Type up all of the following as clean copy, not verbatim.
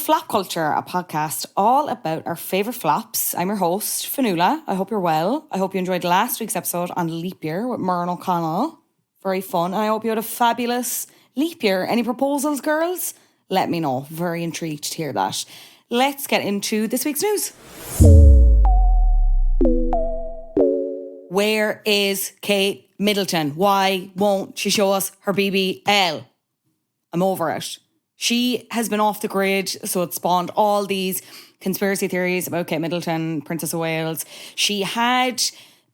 Flop Culture, a podcast all about our favourite flops. I'm your host, Fionnuala. I hope you're well. I hope you enjoyed last week's episode on leap year with Mern O'Connell. Very fun. And I hope you had a fabulous leap year. Any proposals, girls? Let me know. Very intrigued to hear that. Let's get into this week's news. Where is Kate Middleton? Why won't she show us her BBL? I'm over it. She has been off the grid, so it spawned all these conspiracy theories about Kate Middleton, Princess of Wales. She had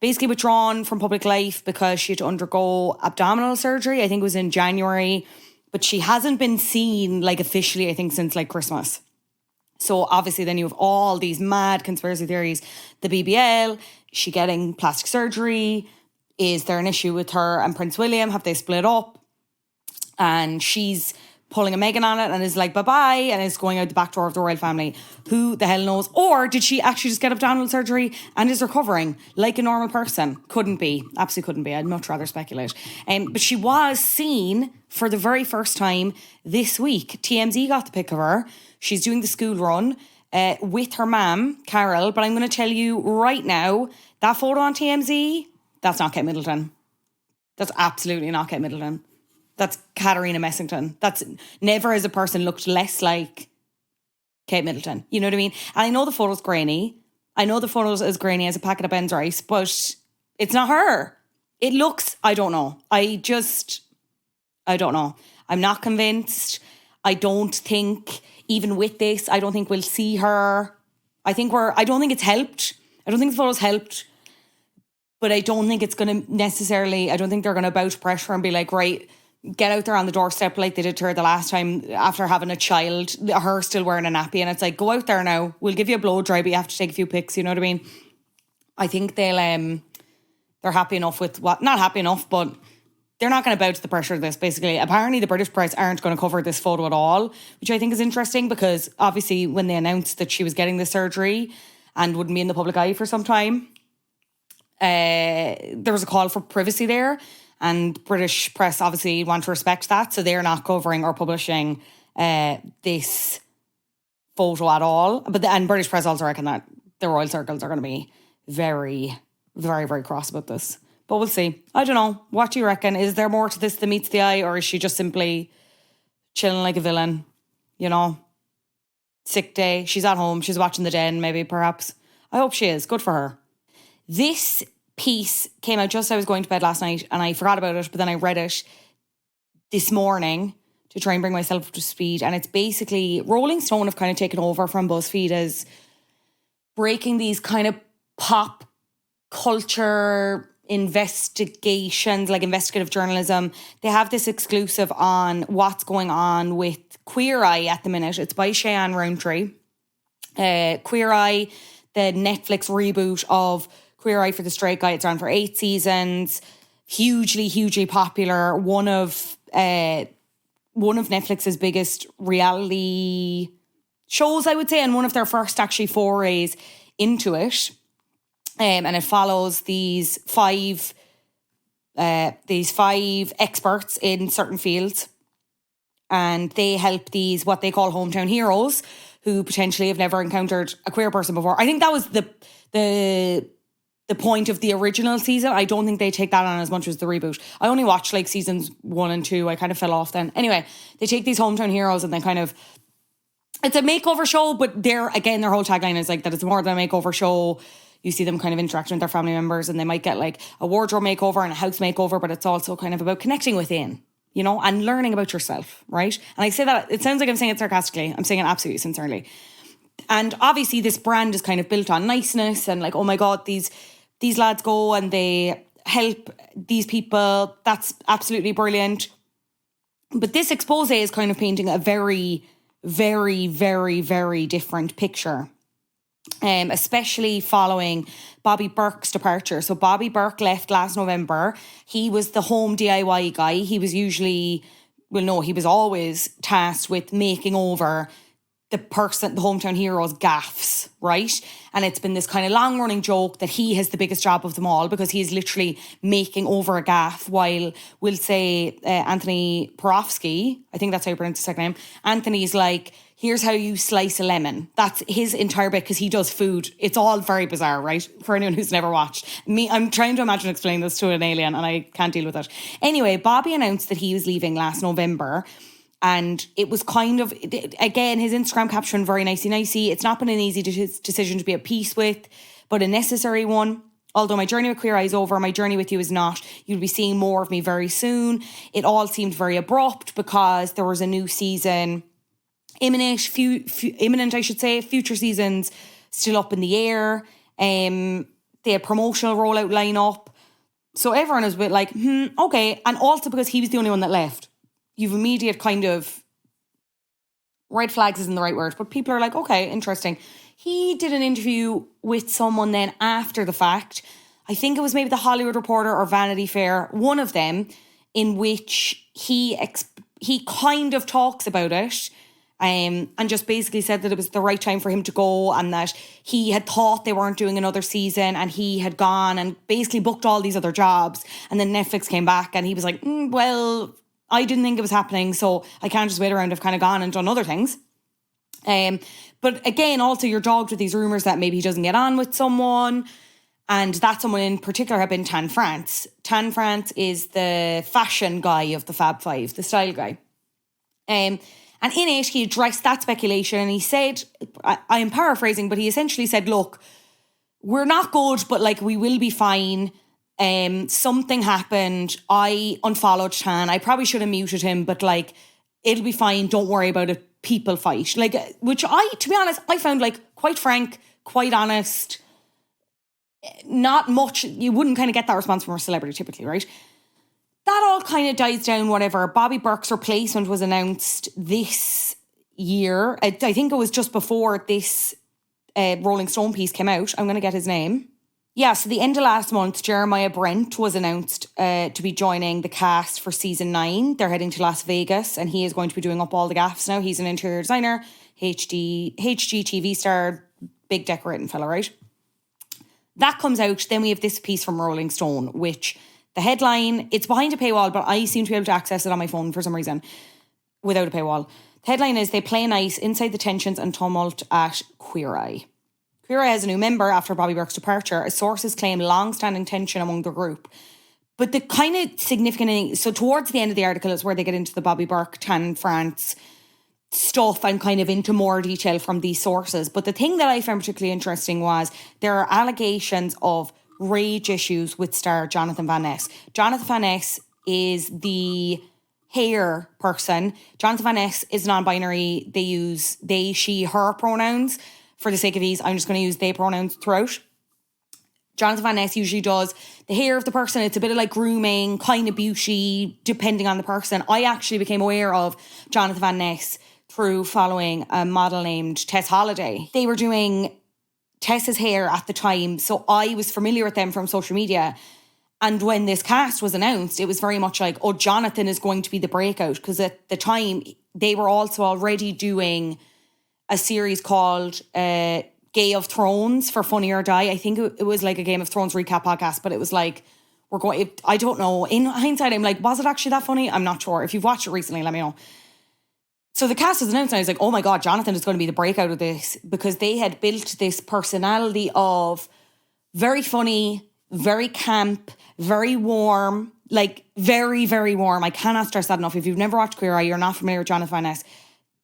basically withdrawn from public life because she had to undergo abdominal surgery. I think it was in January, but she hasn't been seen officially, I think, since Christmas. So obviously then you have all these mad conspiracy theories. The BBL, she getting plastic surgery. Is there an issue with her and Prince William? Have they split up? And she's pulling a Meghan on it and is like, bye-bye, and is going out the back door of the royal family. Who the hell knows? Or did she actually just get abdominal surgery and is recovering like a normal person? Couldn't be. Absolutely couldn't be. I'd much rather speculate. But she was seen for the very first time this week. TMZ got the pic of her. She's doing the school run with her mum, Carol. But I'm going to tell you right now, that photo on TMZ, that's not Kate Middleton. That's absolutely not Kate Middleton. That's Katarina Messington. That's never as a person looked less like Kate Middleton. You know what I mean? And I know the photo's grainy. I know the photo's as grainy as a packet of Ben's rice, but it's not her. It looks, I don't know. I don't know. I'm not convinced. I don't think, even with this, I don't think we'll see her. I don't think it's helped. I don't think the photo's helped. But I don't think it's going to necessarily, I don't think they're going to bow to pressure and be like, right, get out there on the doorstep like they did to her the last time after having a child, her still wearing a nappy. And it's like, go out there now. We'll give you a blow dry, but you have to take a few pics. You know what I mean? I think they're happy enough with not happy enough, but they're not going to bow to the pressure of this, basically. Apparently, the British press aren't going to cover this photo at all, which I think is interesting because obviously when they announced that she was getting the surgery and wouldn't be in the public eye for some time, there was a call for privacy there. And British press obviously want to respect that, so they're not covering or publishing this photo at all. And British press also reckon that the royal circles are going to be very, very, very cross about this. But we'll see. I don't know. What do you reckon? Is there more to this than meets the eye, or is she just simply chilling like a villain? You know, sick day. She's at home. She's watching The Den, maybe, perhaps. I hope she is. Good for her. This piece came out just as I was going to bed last night and I forgot about it, but then I read it this morning to try and bring myself up to speed. And it's basically Rolling Stone have kind of taken over from BuzzFeed as breaking these kind of pop culture investigations, like investigative journalism. They have this exclusive on what's going on with Queer Eye at the minute. It's by Cheyenne Rowntree. Queer Eye, the Netflix reboot of Queer Eye for the Straight Guy. It's on for 8 seasons. Hugely, hugely popular. One of Netflix's biggest reality shows, I would say, and one of their first actually forays into it. And it follows these five experts in certain fields, and they help these what they call hometown heroes who potentially have never encountered a queer person before. I think that was the point of the original season. I don't think they take that on as much as the reboot. I only watched seasons 1 and 2. I kind of fell off then. Anyway, they take these hometown heroes and they kind of, it's a makeover show, but their whole tagline is that it's more than a makeover show. You see them kind of interacting with their family members and they might get a wardrobe makeover and a house makeover, but it's also kind of about connecting within, and learning about yourself, right? And I say that, it sounds like I'm saying it sarcastically. I'm saying it absolutely sincerely. And obviously this brand is kind of built on niceness and oh my God, these lads go and they help these people. That's absolutely brilliant. But this expose is kind of painting a very, very, very, very different picture. Especially following Bobby Burke's departure. So Bobby Burke left last November. He was the home DIY guy. He was he was always tasked with making over the hometown hero's gaffes, right? And it's been this kind of long running joke that he has the biggest job of them all because he's literally making over a gaff while we'll say Anthony Porofsky, I think that's how you pronounce his second name, Anthony's like, here's how you slice a lemon. That's his entire bit because he does food. It's all very bizarre, right? For anyone who's never watched. I'm trying to imagine explaining this to an alien and I can't deal with it. Anyway, Bobby announced that he was leaving last November. And it was kind of, again, his Instagram caption, very nicey. It's not been an easy decision to be at peace with, but a necessary one. Although my journey with Queer Eye is over, my journey with you is not. You'll be seeing more of me very soon. It all seemed very abrupt because there was a new season imminent, I should say. Future seasons still up in the air. They had promotional rollout lineup. So everyone is a bit like, okay. And also because he was the only one that left. You've immediate kind of red flags isn't the right word, but people are like, okay, interesting. He did an interview with someone then after the fact. I think it was maybe the Hollywood Reporter or Vanity Fair, one of them, in which he kind of talks about it and just basically said that it was the right time for him to go and that he had thought they weren't doing another season and he had gone and basically booked all these other jobs. And then Netflix came back and he was like, well, I didn't think it was happening, so I can't just wait around. I've kind of gone and done other things. But again, also you're dogged with these rumours that maybe he doesn't get on with someone. And that someone in particular had been Tan France. Tan France is the fashion guy of the Fab Five, the style guy. And in it, he addressed that speculation and he said, I am paraphrasing, but he essentially said, look, we're not good, but like we will be fine. Something happened. I unfollowed Tan. I probably should have muted him, but like, it'll be fine. Don't worry about it. People fight. Like, which to be honest, I found like quite frank, quite honest. Not much. You wouldn't kind of get that response from a celebrity typically, right? That all kind of dies down, whatever. Bobby Burke's replacement was announced this year. I think it was just before this Rolling Stone piece came out. I'm going to get his name. Yeah, so the end of last month, Jeremiah Brent was announced to be joining the cast for season 9. They're heading to Las Vegas and he is going to be doing up all the gaffes now. He's an interior designer, HGTV star, big decorating fella, right? That comes out. Then we have this piece from Rolling Stone, which the headline, it's behind a paywall, but I seem to be able to access it on my phone for some reason without a paywall. The headline is, they play nice inside the tensions and tumult at Queer Eye. Queer Eye has a new member after Bobby Burke's departure. Sources claim long-standing tension among the group. But the kind of significant thing, so towards the end of the article is where they get into the Bobby Burke, Tan France stuff and kind of into more detail from these sources. But the thing that I found particularly interesting was there are allegations of rage issues with star Jonathan Van Ness. Jonathan Van Ness is the hair person. Jonathan Van Ness is non-binary. They use they, she, her pronouns. For the sake of ease, I'm just going to use they pronouns throughout. Jonathan Van Ness usually does the hair of the person. It's a bit of like grooming, kind of beauty, depending on the person. I actually became aware of Jonathan Van Ness through following a model named Tess Holliday. They were doing Tess's hair at the time, so I was familiar with them from social media. And when this cast was announced, it was very much like, oh, Jonathan is going to be the breakout. Because at the time, they were also already doing a series called Gay of Thrones for Funny or Die. I think it was like a Game of Thrones recap podcast, but it was like, I don't know. In hindsight, I'm like, was it actually that funny? I'm not sure. If you've watched it recently, let me know. So the cast was announced and I was like, oh my God, Jonathan is going to be the breakout of this, because they had built this personality of very funny, very camp, very warm, like very, very warm. I cannot stress that enough. If you've never watched Queer Eye, you're not familiar with Jonathan Van Ness,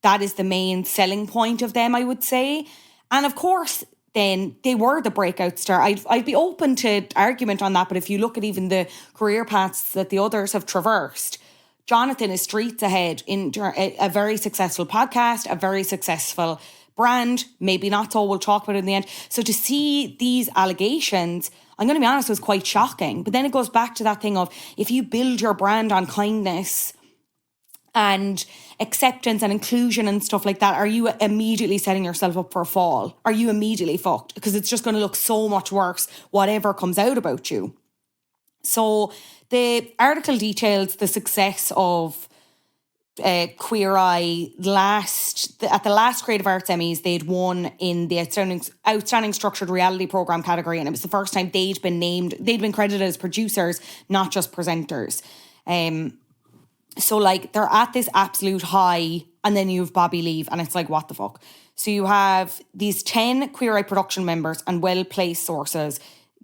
that is the main selling point of them, I would say. And of course, then they were the breakout star. I'd be open to argument on that, but if you look at even the career paths that the others have traversed, Jonathan is streets ahead in a very successful podcast, a very successful brand, maybe not so, we'll talk about it in the end. So to see these allegations, I'm going to be honest, it was quite shocking. But then it goes back to that thing of, if you build your brand on kindness and acceptance and inclusion and stuff like that, are you immediately setting yourself up for a fall? Are you immediately fucked? Because it's just going to look so much worse, whatever comes out about you. So the article details the success of Queer Eye at the last Creative Arts Emmys, they'd won in the outstanding structured reality program category, and it was the first time they'd been credited as producers, not just presenters. So like they're at this absolute high, and then you have Bobby leave, and it's like, what the fuck? So you have these 10 Queer Eye production members and well-placed sources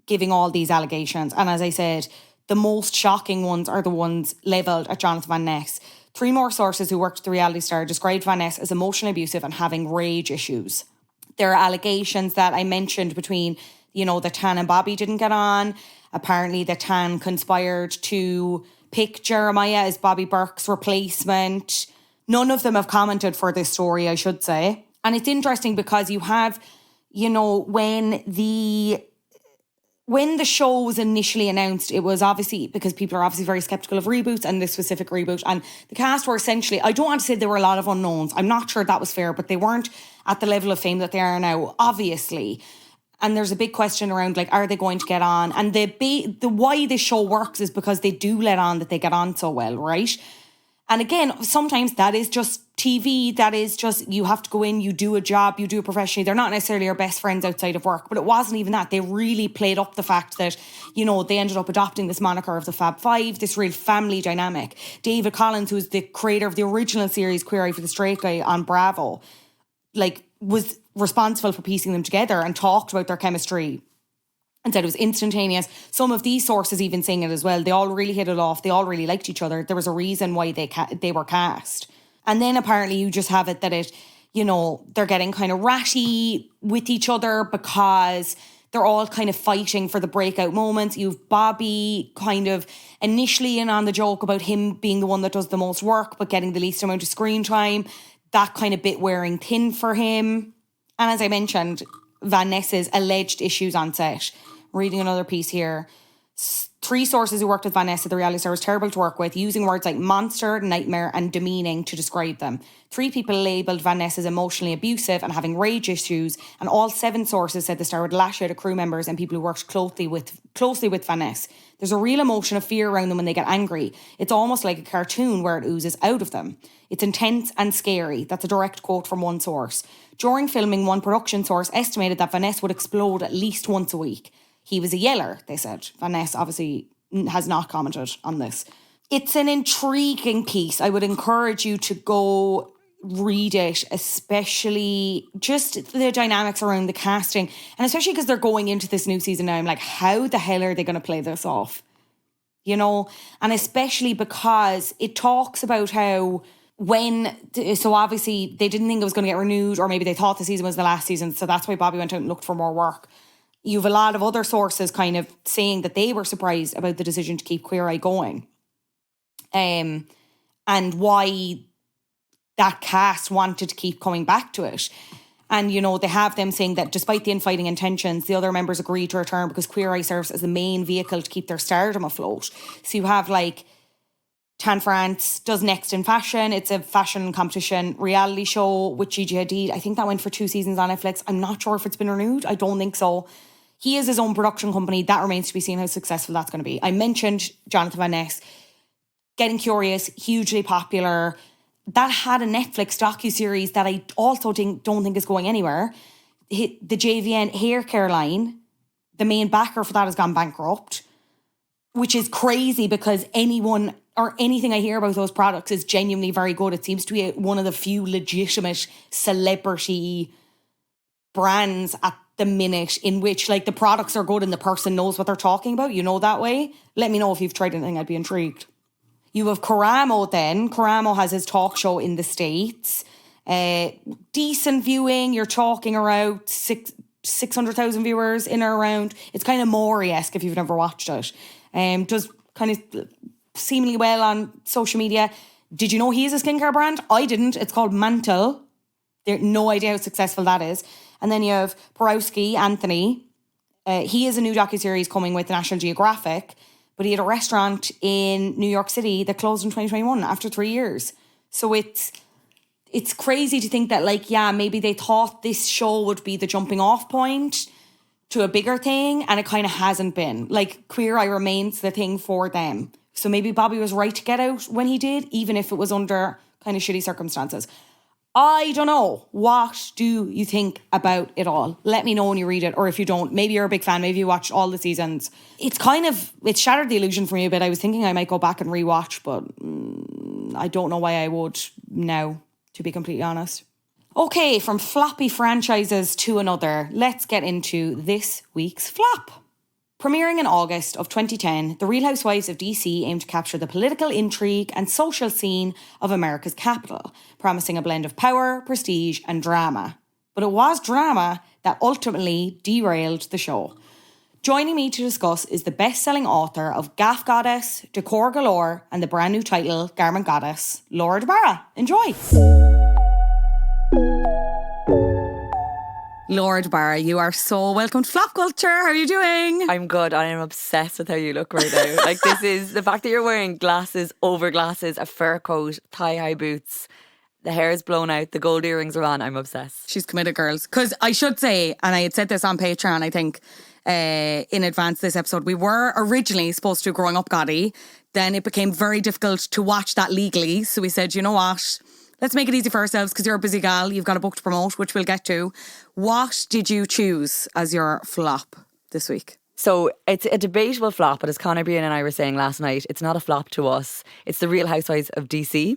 giving all these allegations. And as I said, the most shocking ones are the ones levelled at Jonathan Van Ness. 3 more sources who worked with the reality star described Van Ness as emotionally abusive and having rage issues. There are allegations that I mentioned between, that Tan and Bobby didn't get on. Apparently that Tan conspired to pick Jeremiah as Bobby Burke's replacement. None of them have commented for this story, I should say. And it's interesting because you have, when the show was initially announced, it was obviously because people are obviously very skeptical of reboots and this specific reboot. And the cast were essentially, I don't want to say there were a lot of unknowns. I'm not sure that was fair, but they weren't at the level of fame that they are now, obviously. And there's a big question around, like, are they going to get on? And the why this show works is because they do let on that they get on so well, right? And again, sometimes that is just TV. That is just, you have to go in, you do a job, you do it professionally. They're not necessarily your best friends outside of work, but it wasn't even that. They really played up the fact that, they ended up adopting this moniker of the Fab Five, this real family dynamic. David Collins, who's the creator of the original series Queer Eye for the Straight Guy on Bravo, was responsible for piecing them together and talked about their chemistry and said it was instantaneous. Some of these sources even saying it as well. They all really hit it off. They all really liked each other. There was a reason why they were cast. And then apparently you just have it that they're getting kind of ratty with each other because they're all kind of fighting for the breakout moments. You've Bobby kind of initially in on the joke about him being the one that does the most work but getting the least amount of screen time. That kind of bit wearing thin for him. And as I mentioned, Van Ness's alleged issues on set. Reading another piece here. 3 sources who worked with Van Ness at the reality star was terrible to work with, using words like monster, nightmare and demeaning to describe them. 3 people labelled Van Ness as emotionally abusive and having rage issues, and all 7 sources said the star would lash out at crew members and people who worked closely with Van Ness. There's a real emotion of fear around them when they get angry. It's almost like a cartoon where it oozes out of them. It's intense and scary. That's a direct quote from one source. During filming, one production source estimated that Van Ness would explode at least once a week. He was a yeller, they said. Van Ness obviously has not commented on this. It's an intriguing piece. I would encourage you to go read it, especially just the dynamics around the casting. And especially because they're going into this new season now. I'm like, how the hell are they going to play this off? And especially because it talks about how so obviously they didn't think it was going to get renewed, or maybe they thought the season was the last season. So that's why Bobby went out and looked for more work. You have a lot of other sources kind of saying that they were surprised about the decision to keep Queer Eye going. And why that cast wanted to keep coming back to it. And, they have them saying that despite the infighting intentions, the other members agreed to return because Queer Eye serves as the main vehicle to keep their stardom afloat. So you have Tan France does Next in Fashion. It's a fashion competition reality show with Gigi Hadid. I think that went for 2 seasons on Netflix. I'm not sure if it's been renewed. I don't think so. He has his own production company. That remains to be seen how successful that's going to be. I mentioned Jonathan Van Ness. Getting Curious, hugely popular. That had a Netflix docuseries that I also don't think is going anywhere. The JVN hair care line, the main backer for that has gone bankrupt, which is crazy because anyone or anything I hear about those products is genuinely very good. It seems to be one of the few legitimate celebrity brands at the minute in which the products are good and the person knows what they're talking about, that way. Let me know if you've tried anything. I'd be intrigued. You have Karamo then. Karamo has his talk show in the States. Decent viewing. You're talking around 600,000 viewers in or around. It's kind of Maury-esque if you've never watched it. Does kind of seemingly well on social media. Did you know he is a skincare brand? I didn't. It's called Mantle. No idea how successful that is. And then you have Porowski, Anthony. He has a new docuseries coming with National Geographic, but he had a restaurant in New York City that closed in 2021 after 3 years. So it's crazy to think that maybe they thought this show would be the jumping off point to a bigger thing, and it kind of hasn't been. Queer Eye remains the thing for them. So maybe Bobby was right to get out when he did, even if it was under kind of shitty circumstances. I don't know. What do you think about it all? Let me know when you read it, or if you don't, maybe you're a big fan, maybe you watched all the seasons. It's shattered the illusion for me a bit. I was thinking I might go back and rewatch, but I don't know why I would now, to be completely honest. Okay, from floppy franchises to another, let's get into this week's flop. Premiering in August of 2010, The Real Housewives of D.C. aimed to capture the political intrigue and social scene of America's capital, promising a blend of power, prestige, and drama. But it was drama that ultimately derailed the show. Joining me to discuss is the best-selling author of Gaff Goddess, Decor Galore, and the brand new title, Garment Goddess, Laura DeBarra. Enjoy! Laura DeBarra, you are so welcome to Flop Culture. How are you doing? I'm good. I am obsessed with how you look right now. Like, this is the fact that you're wearing glasses over glasses, a fur coat, thigh-high boots, the hair is blown out, the gold earrings are on. I'm obsessed. She's committed, girls. Because I should say, and I had said this on Patreon, I think, in advance this episode, we were originally supposed to do Growing Up Gotti. Then it became very difficult to watch that legally. So we said, you know what? Let's make it easy for ourselves because you're a busy gal. You've got a book to promote, which we'll get to. What did you choose as your flop this week? So it's a debatable flop, but as Conor Brian and I were saying last night, it's not a flop to us. It's The Real Housewives of D.C.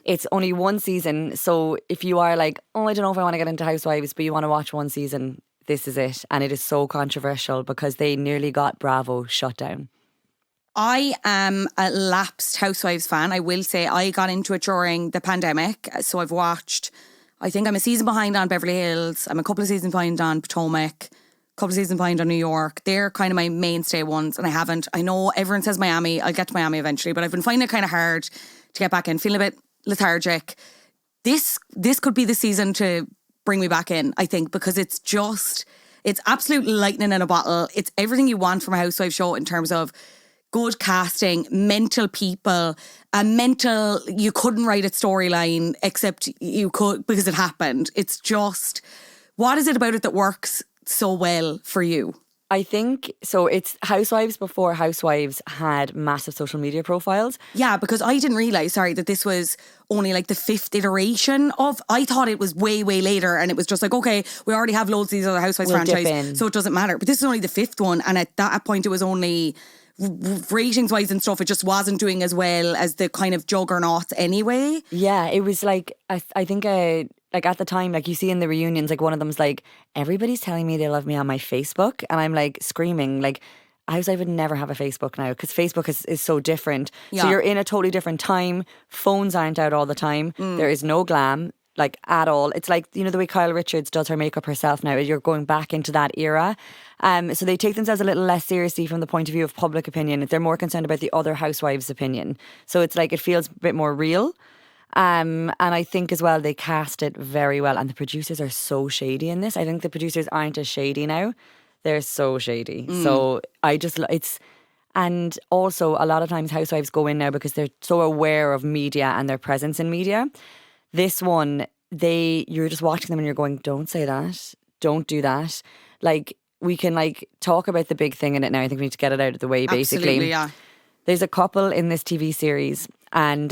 It's only one season. So if you are like, oh, I don't know if I want to get into Housewives, but you want to watch one season, this is it. And it is so controversial because they nearly got Bravo shut down. I am a lapsed Housewives fan. I will say I got into it during the pandemic. So I've watched, I think I'm a season behind on Beverly Hills. I'm a couple of seasons behind on Potomac. A couple of seasons behind on New York. They're kind of my mainstay ones. And I know everyone says Miami. I'll get to Miami eventually. But I've been finding it kind of hard to get back in. Feeling a bit lethargic. This could be the season to bring me back in, I think. Because it's absolute lightning in a bottle. It's everything you want from a Housewives show in terms of good casting, mental people, you couldn't write a storyline except you could because it happened. It's just, what is it about it that works so well for you? I think, so it's Housewives before Housewives had massive social media profiles. Yeah, because I didn't realise, that this was only like the fifth iteration of, I thought it was way, way later and it was just like, okay, we already have loads of these other Housewives franchises, so it doesn't matter. But this is only the fifth one, and at that point it was only, ratings wise and stuff, it just wasn't doing as well as the kind of juggernauts anyway. Yeah, it was like, I think like at the time, like you see in the reunions, like one of them's like, everybody's telling me they love me on my Facebook, and I'm like screaming like, I would never have a Facebook now because Facebook is so different. Yeah. So you're in a totally different time. Phones aren't out all the time. There is no glam like at all. It's like, you know, the way Kyle Richards does her makeup herself now. You're going back into that era. So they take themselves a little less seriously from the point of view of public opinion. They're more concerned about the other housewives' opinion. So it's like, it feels a bit more real. And I think as well, they cast it very well. And the producers are so shady in this. I think the producers aren't as shady now. They're so shady. So and also a lot of times housewives go in now because they're so aware of media and their presence in media. This one, you're just watching them and you're going, don't say that. Don't do that. Like, we can like talk about the big thing in it now. I think we need to get it out of the way, basically. Absolutely, yeah. There's a couple in this TV series, and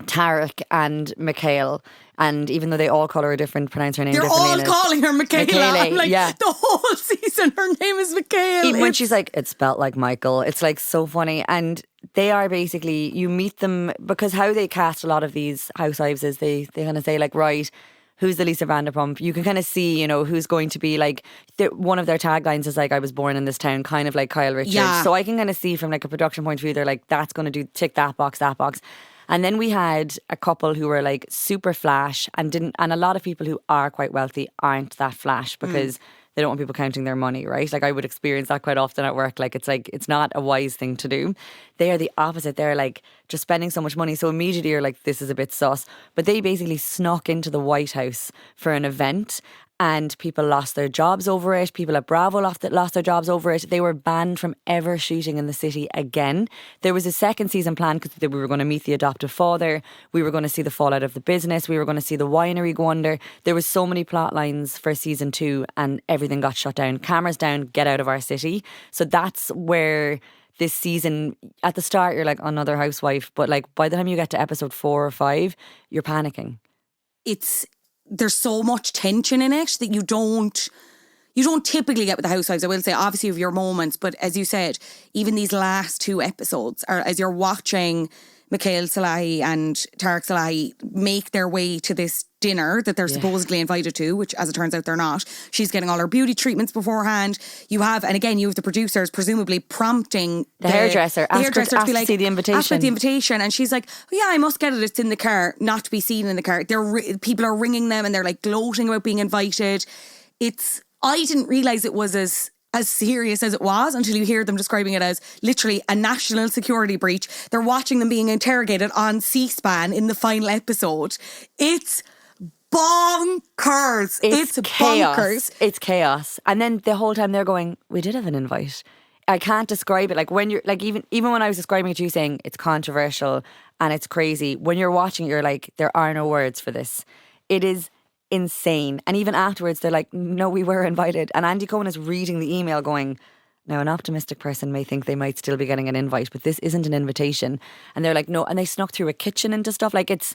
Tarek and Mikhail, and even though they all call her a different, pronounce her name they're differently. They're all calling her Michaela. I'm like, yeah. The whole season her name is Mikhail. Even when she's like, it's spelt like Michael. It's like so funny. And they are basically, you meet them, because how they cast a lot of these housewives is they kind of say like, right, who's the Lisa Vanderpump? You can kind of see, you know, who's going to be like, one of their taglines is like, I was born in this town, kind of like Kyle Richards. Yeah. So I can kind of see from like a production point of view, they're like, that's going to tick that box. And then we had a couple who were like super flash and a lot of people who are quite wealthy aren't that flash because they don't want people counting their money, right? Like I would experience that quite often at work. Like it's not a wise thing to do. They are the opposite. They're like just spending so much money. So immediately you're like, this is a bit sus. But they basically snuck into the White House for an event and people lost their jobs over it. People at Bravo lost their jobs over it. They were banned from ever shooting in the city again. There was a second season planned because we were going to meet the adoptive father. We were going to see the fallout of the business. We were going to see the winery go under. There was so many plot lines for season 2 and everything got shut down. Cameras down, get out of our city. So that's where this season, at the start you're like another housewife, but like by the time you get to episode 4 or 5, you're panicking. There's so much tension in it that you don't typically get with the housewives. I will say, obviously, you have your moments, but as you said, even these last 2 episodes, or as you're watching Mikhail Salahi and Tarek Salahi make their way to this dinner that they're supposedly invited to, which as it turns out they're not. She's getting all her beauty treatments beforehand. You have the producers presumably prompting the hairdresser to be like, see the invitation. ask about the invitation, and she's like, oh, yeah, I must get it. It's in the car, not to be seen in the car. People are ringing them and they're like gloating about being invited. I didn't realise it was as serious as it was until you hear them describing it as literally a national security breach. They're watching them being interrogated on C-SPAN in the final episode. It's bonkers. It's chaos. Bonkers. It's chaos. And then the whole time they're going, we did have an invite. I can't describe it. Like when you're like, even when I was describing it to you saying it's controversial and it's crazy, when you're watching it, you're like, there are no words for this. It is insane. And even afterwards they're like, no, we were invited. And Andy Cohen is reading the email going, now an optimistic person may think they might still be getting an invite, but this isn't an invitation. And they're like, no. And they snuck through a kitchen into stuff. Like it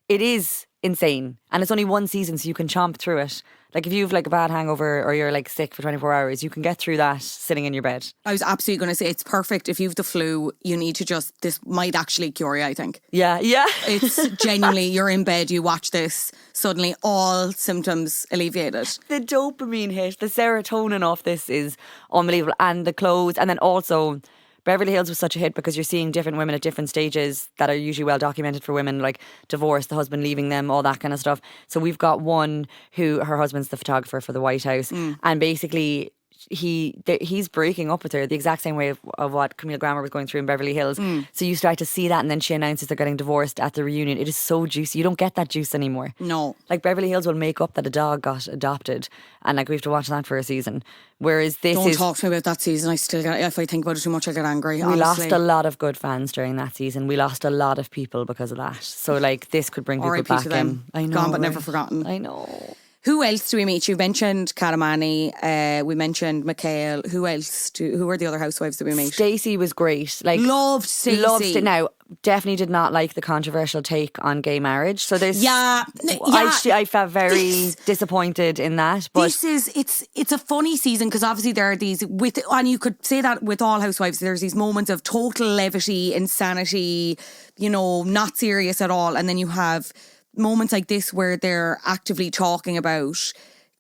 is insane. And it's only 1 season, so you can chomp through it. Like if you've like a bad hangover or you're like sick for 24 hours, you can get through that sitting in your bed. I was absolutely going to say it's perfect. If you've the flu, you need to this might actually cure you, I think. Yeah. It's genuinely, you're in bed, you watch this, suddenly all symptoms alleviated. The dopamine hit, the serotonin off this is unbelievable. And the clothes, and then also Beverly Hills was such a hit because you're seeing different women at different stages that are usually well documented for women, like divorce, the husband leaving them, all that kind of stuff. So we've got one who, her husband's the photographer for the White House, and basically he's breaking up with her the exact same way of what Camille Grammer was going through in Beverly Hills. So you start to see that, and then she announces they're getting divorced at the reunion. It is so juicy. You don't get that juice anymore. No. Like Beverly Hills will make up that a dog got adopted, and like we have to watch that for a season. Whereas this Don't talk to me about that season. I still get, if I think about it too much, I get angry. We honestly. lost a lot of good fans during that season. We lost a lot of people because of that. So like this could bring people R.I.P. back to them. in. I know, Gone but right? never forgotten. I know. Who else do we meet? You mentioned Kalamani. We mentioned Mikhail. Who else? Who were the other housewives that we meet? Stacey was great. Like loved Stacey. Loved it. Now, definitely did not like the controversial take on gay marriage. So there's I felt very disappointed in that. But it's a funny season because obviously there are these and you could say that with all housewives. There's these moments of total levity, insanity, not serious at all, and then you have moments like this where they're actively talking about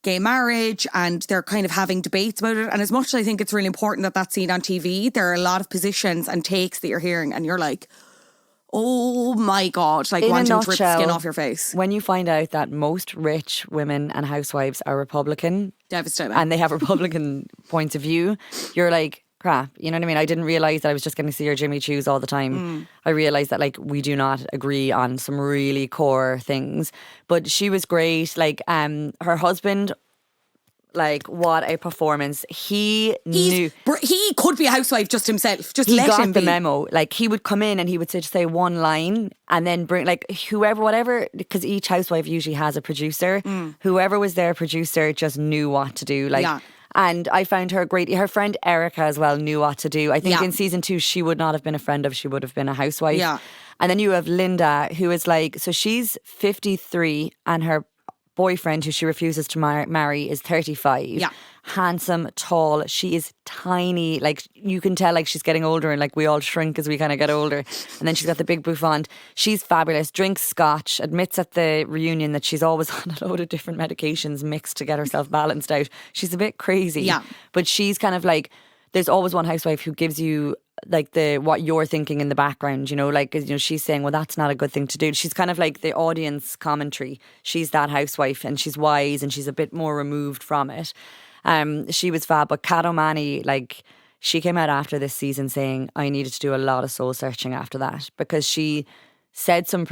gay marriage and they're kind of having debates about it. And as much as I think it's really important that that's seen on TV, there are a lot of positions and takes that you're hearing and you're like, oh my God, like wanting to rip skin off your face. When you find out that most rich women and housewives are Republican, devastating, and they have Republican points of view, you're like, crap, you know what I mean? I didn't realise that I was just going to see her Jimmy Choos all the time. I realised that like we do not agree on some really core things. But she was great. Like her husband, like what a performance. He could be a housewife just himself. Just let him be. He got the memo. Like he would come in and he would say one line and then bring like whatever, because each housewife usually has a producer. Whoever was their producer just knew what to do. Like. Yeah. And I found her great. Her friend Erica as well knew what to do. I think in season 2, she would not have been a friend of, she would have been a housewife. Yeah. And then you have Linda, who is like, so she's 53 and her boyfriend, who she refuses to marry, is 35. Yeah. Handsome, tall. She is tiny. Like you can tell like she's getting older and like we all shrink as we kind of get older. And then she's got the big bouffant. She's fabulous. Drinks scotch. Admits at the reunion that she's always on a load of different medications mixed to get herself balanced out. She's a bit crazy. Yeah. But she's kind of like, there's always one housewife who gives you like what you're thinking in the background, like, she's saying, well, that's not a good thing to do. She's kind of like the audience commentary. She's that housewife and she's wise and she's a bit more removed from it. She was fab, but Kat O'Mahony, like, she came out after this season saying, I needed to do a lot of soul searching after that, because she said some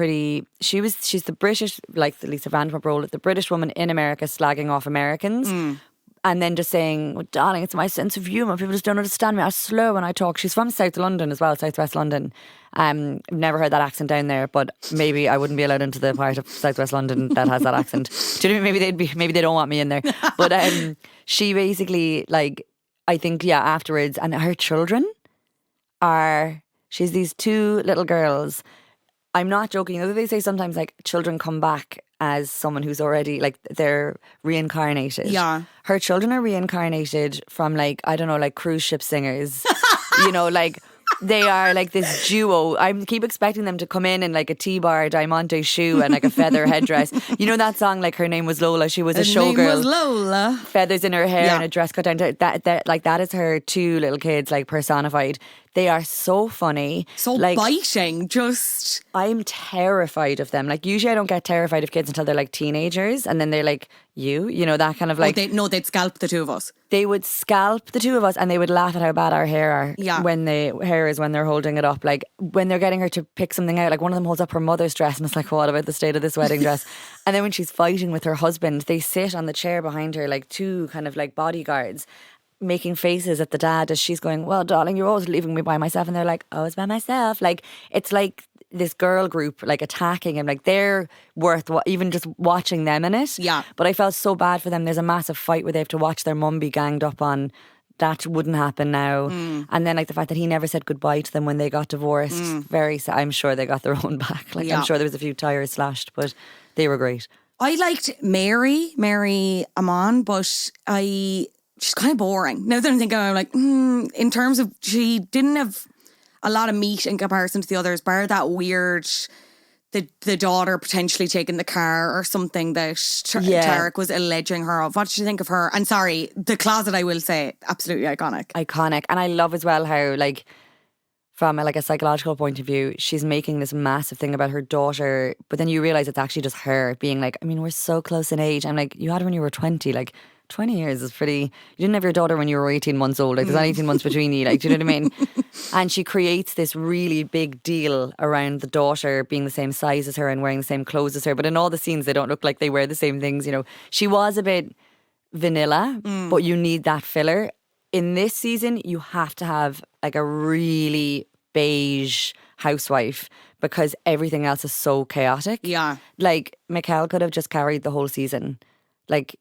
she's the British, like the Lisa Vanderpump role, the British woman in America slagging off Americans. And then just saying, well, darling, it's my sense of humour. People just don't understand me. I'm slow when I talk. She's from South London as well, Southwest London. I've never heard that accent down there, but maybe I wouldn't be allowed into the part of Southwest London that has that accent. Do you know, maybe they don't want me in there. But she basically, like, I think, afterwards, and her children she's these two little girls. I'm not joking. You know, they say sometimes like children come back as someone who's already like they're reincarnated. Yeah. Her children are reincarnated from like, I don't know, like cruise ship singers. You know, like they are like this duo. I keep expecting them to come in like a T-bar diamante shoe and like a feather headdress. You know that song, like Her Name Was Lola. She was a showgirl. Her name was Lola. Feathers in her hair and a dress cut down to that is her two little kids like personified. They are so funny. So like, biting, just... I'm terrified of them. Like usually I don't get terrified of kids until they're like teenagers and then they're like, you know, that kind of like... they'd scalp the two of us. They would scalp the two of us and they would laugh at how bad our hair are when they're holding it up. Like when they're getting her to pick something out, like one of them holds up her mother's dress and it's like, what about the state of this wedding dress? And then when she's fighting with her husband, they sit on the chair behind her like two kind of like bodyguards, making faces at the dad as she's going, well, darling, you're always leaving me by myself. And they're like, oh, it's by myself. Like, it's like this girl group, like, attacking him. Like, they're worth even just watching them in it. Yeah. But I felt so bad for them. There's a massive fight where they have to watch their mum be ganged up on. That wouldn't happen now. And then, like, the fact that he never said goodbye to them when they got divorced. Very sad. I'm sure they got their own back. Like, I'm sure there was a few tires slashed, but they were great. I liked Mary Amon, but she's kind of boring. Now that I'm thinking, I'm like, in terms of, she didn't have a lot of meat in comparison to the others, bar that weird, the daughter potentially taking the car or something that Tarek was alleging her of. What did you think of her? And sorry, the closet, I will say, absolutely iconic. Iconic. And I love as well how, like, from a psychological point of view, she's making this massive thing about her daughter, but then you realise it's actually just her being like, I mean, we're so close in age. I'm like, you had her when you were 20, like 20 years is pretty... You didn't have your daughter when you were 18 months old. Like, there's only 18 months between you. Like, do you know what I mean? And she creates this really big deal around the daughter being the same size as her and wearing the same clothes as her. But in all the scenes, they don't look like they wear the same things, you know. She was a bit vanilla, but you need that filler. In this season, you have to have, like, a really beige housewife because everything else is so chaotic. Yeah. Like, Mikkel could have just carried the whole season. Like...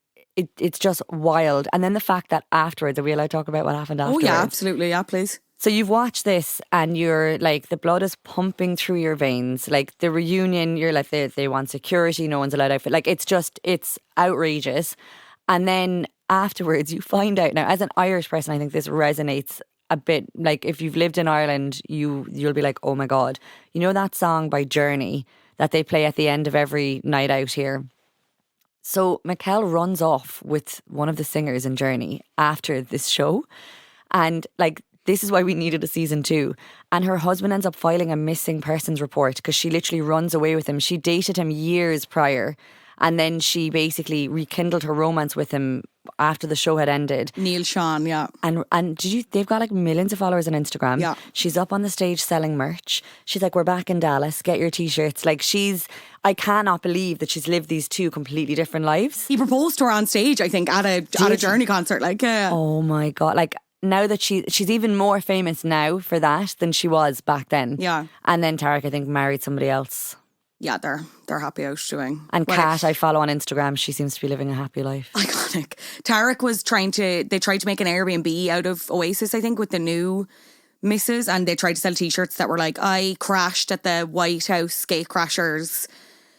It's just wild. And then the fact that afterwards, are we allowed to talk about what happened afterwards? Oh yeah, absolutely, yeah, please. So you've watched this and you're like, the blood is pumping through your veins. Like the reunion, you're like, they want security, no one's allowed out. Like it's outrageous. And then afterwards you find out, now as an Irish person, I think this resonates a bit. Like if you've lived in Ireland, you'll be like, oh my God. You know that song by Journey that they play at the end of every night out here? So Mikkel runs off with one of the singers in Journey after this show. And like, this is why we needed a season 2. And her husband ends up filing a missing persons report because she literally runs away with him. She dated him years prior. And then she basically rekindled her romance with him after the show had ended. Neil Sean, yeah. And they've got like millions of followers on Instagram. Yeah. She's up on the stage selling merch. She's like, we're back in Dallas, get your t-shirts. Like I cannot believe that she's lived these two completely different lives. He proposed to her on stage, I think, at a Journey concert. Like, oh my God. Like now that she's even more famous now for that than she was back then. Yeah. And then Tarek, I think, married somebody else. Yeah, they're happy out doing. And Kat, I follow on Instagram. She seems to be living a happy life. Iconic. Tarek was they tried to make an Airbnb out of Oasis, I think, with the new missus, and they tried to sell t-shirts that were like, I crashed at the White House Gatecrashers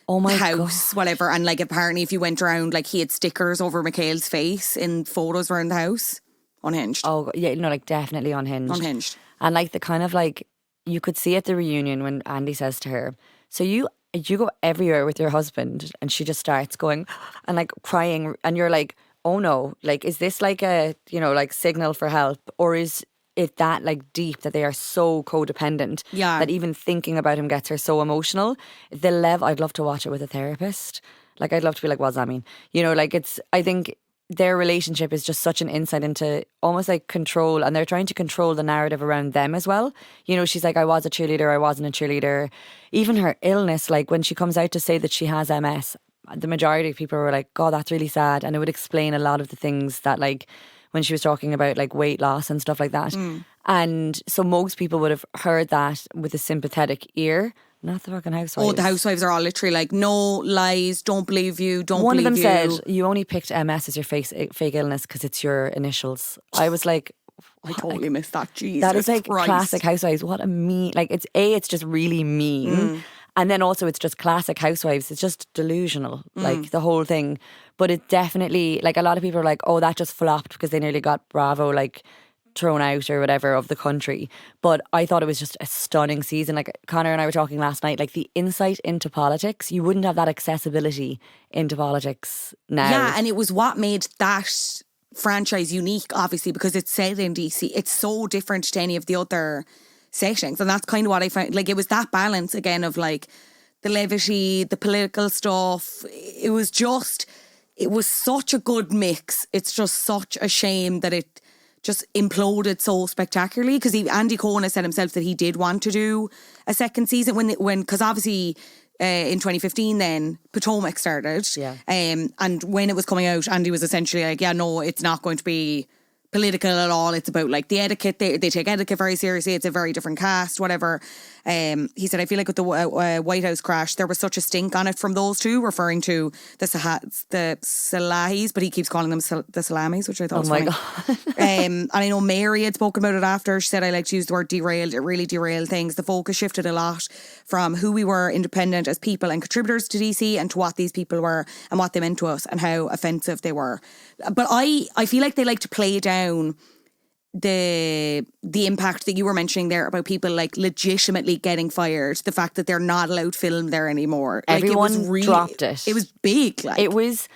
house, whatever. And like apparently if you went around, like he had stickers over Michael's face in photos around the house. Unhinged. Oh, yeah, no, like definitely unhinged. Unhinged. And like the kind of like, you could see at the reunion when Andy says to her, so you go everywhere with your husband, and she just starts going and like crying, and you're like, oh no, like is this like a, you know, like signal for help, or is it that like deep that they are so codependent that even thinking about him gets her so emotional? I'd love to watch it with a therapist. Like I'd love to be like, what does that mean? You know, like I think their relationship is just such an insight into almost like control, and they're trying to control the narrative around them as well. You know, she's like, I was a cheerleader, I wasn't a cheerleader. Even her illness, like when she comes out to say that she has MS, the majority of people were like, God, that's really sad. And it would explain a lot of the things that like when she was talking about like weight loss and stuff like that. And so most people would have heard that with a sympathetic ear. Not the fucking housewives. Oh, the housewives are all literally like, no lies, don't believe you, don't One believe you. One of them said, you only picked MS as your fake illness because it's your initials. I was like, I totally missed that. Jesus That is like Christ. classic Housewives. What a mean, like it's just really mean. And then also it's just classic Housewives. It's just delusional, like the whole thing. But it definitely, like a lot of people are like, oh, that just flopped because they nearly got Bravo like thrown out or whatever of the country. But I thought it was just a stunning season. Like Connor and I were talking last night, like the insight into politics, you wouldn't have that accessibility into politics now. Yeah, and it was what made that franchise unique, obviously, because it's set in DC. It's so different to any of the other settings. And that's kind of what I found. Like, it was that balance again of like the levity, the political stuff. It was such a good mix. It's just such a shame that it just imploded so spectacularly, because Andy Cohen has said himself that he did want to do a second season because obviously in 2015 then Potomac started. Yeah. And when it was coming out, Andy was essentially like, yeah, no, it's not going to be political at all. It's about like the etiquette. They take etiquette very seriously. It's a very different cast, whatever. He said, I feel like with the White House crash, there was such a stink on it from those two, referring to the Salahis, but he keeps calling them the Salamis, which I thought was funny. God. And I know Mary had spoken about it after. She said, I like to use the word derailed. It really derailed things. The focus shifted a lot from who we were independent as people and contributors to DC, and to what these people were and what they meant to us and how offensive they were. But I feel like they like to play down the impact that you were mentioning there about people like legitimately getting fired, the fact that they're not allowed to film there anymore. Everyone like, it was really, dropped it. It was big. Like, it was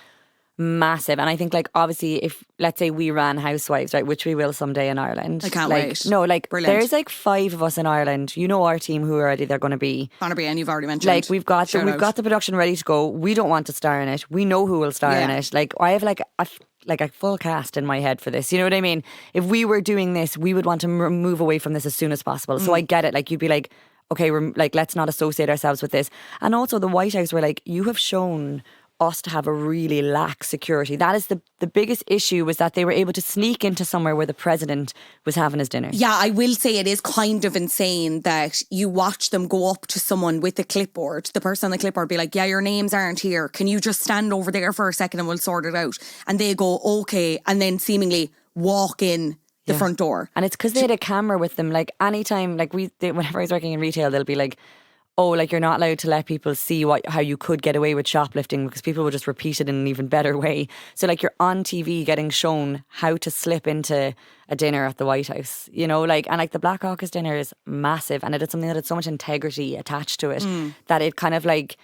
massive. And I think, like, obviously, if let's say we ran Housewives, right, which we will someday in Ireland. I can't like, wait. No, like, Brilliant. there's like 5 of us in Ireland. You know our team who already they're going to be. Connor and you've already mentioned. Like, we've got the production ready to go. We don't want to star in it. We know who will star in it. Like, I have like a full cast in my head for this. You know what I mean? If we were doing this, we would want to move away from this as soon as possible. So I get it. Like, you'd be like, okay, we're like, let's not associate ourselves with this. And also the White House were like, you have shown us to have a really lax security. That is the biggest issue, was that they were able to sneak into somewhere where the president was having his dinner. Yeah, I will say it is kind of insane that you watch them go up to someone with a clipboard, the person on the clipboard be like, yeah, your names aren't here. Can you just stand over there for a second and we'll sort it out? And they go, okay, and then seemingly walk in the front door. And it's because they had a camera with them. Like, anytime, like whenever I was working in retail, they'll be like, oh, like, you're not allowed to let people see how you could get away with shoplifting, because people will just repeat it in an even better way. So, like, you're on TV getting shown how to slip into a dinner at the White House, you know, like, and like the Black Caucus dinner is massive, and it is something that had so much integrity attached to it that it kind of like,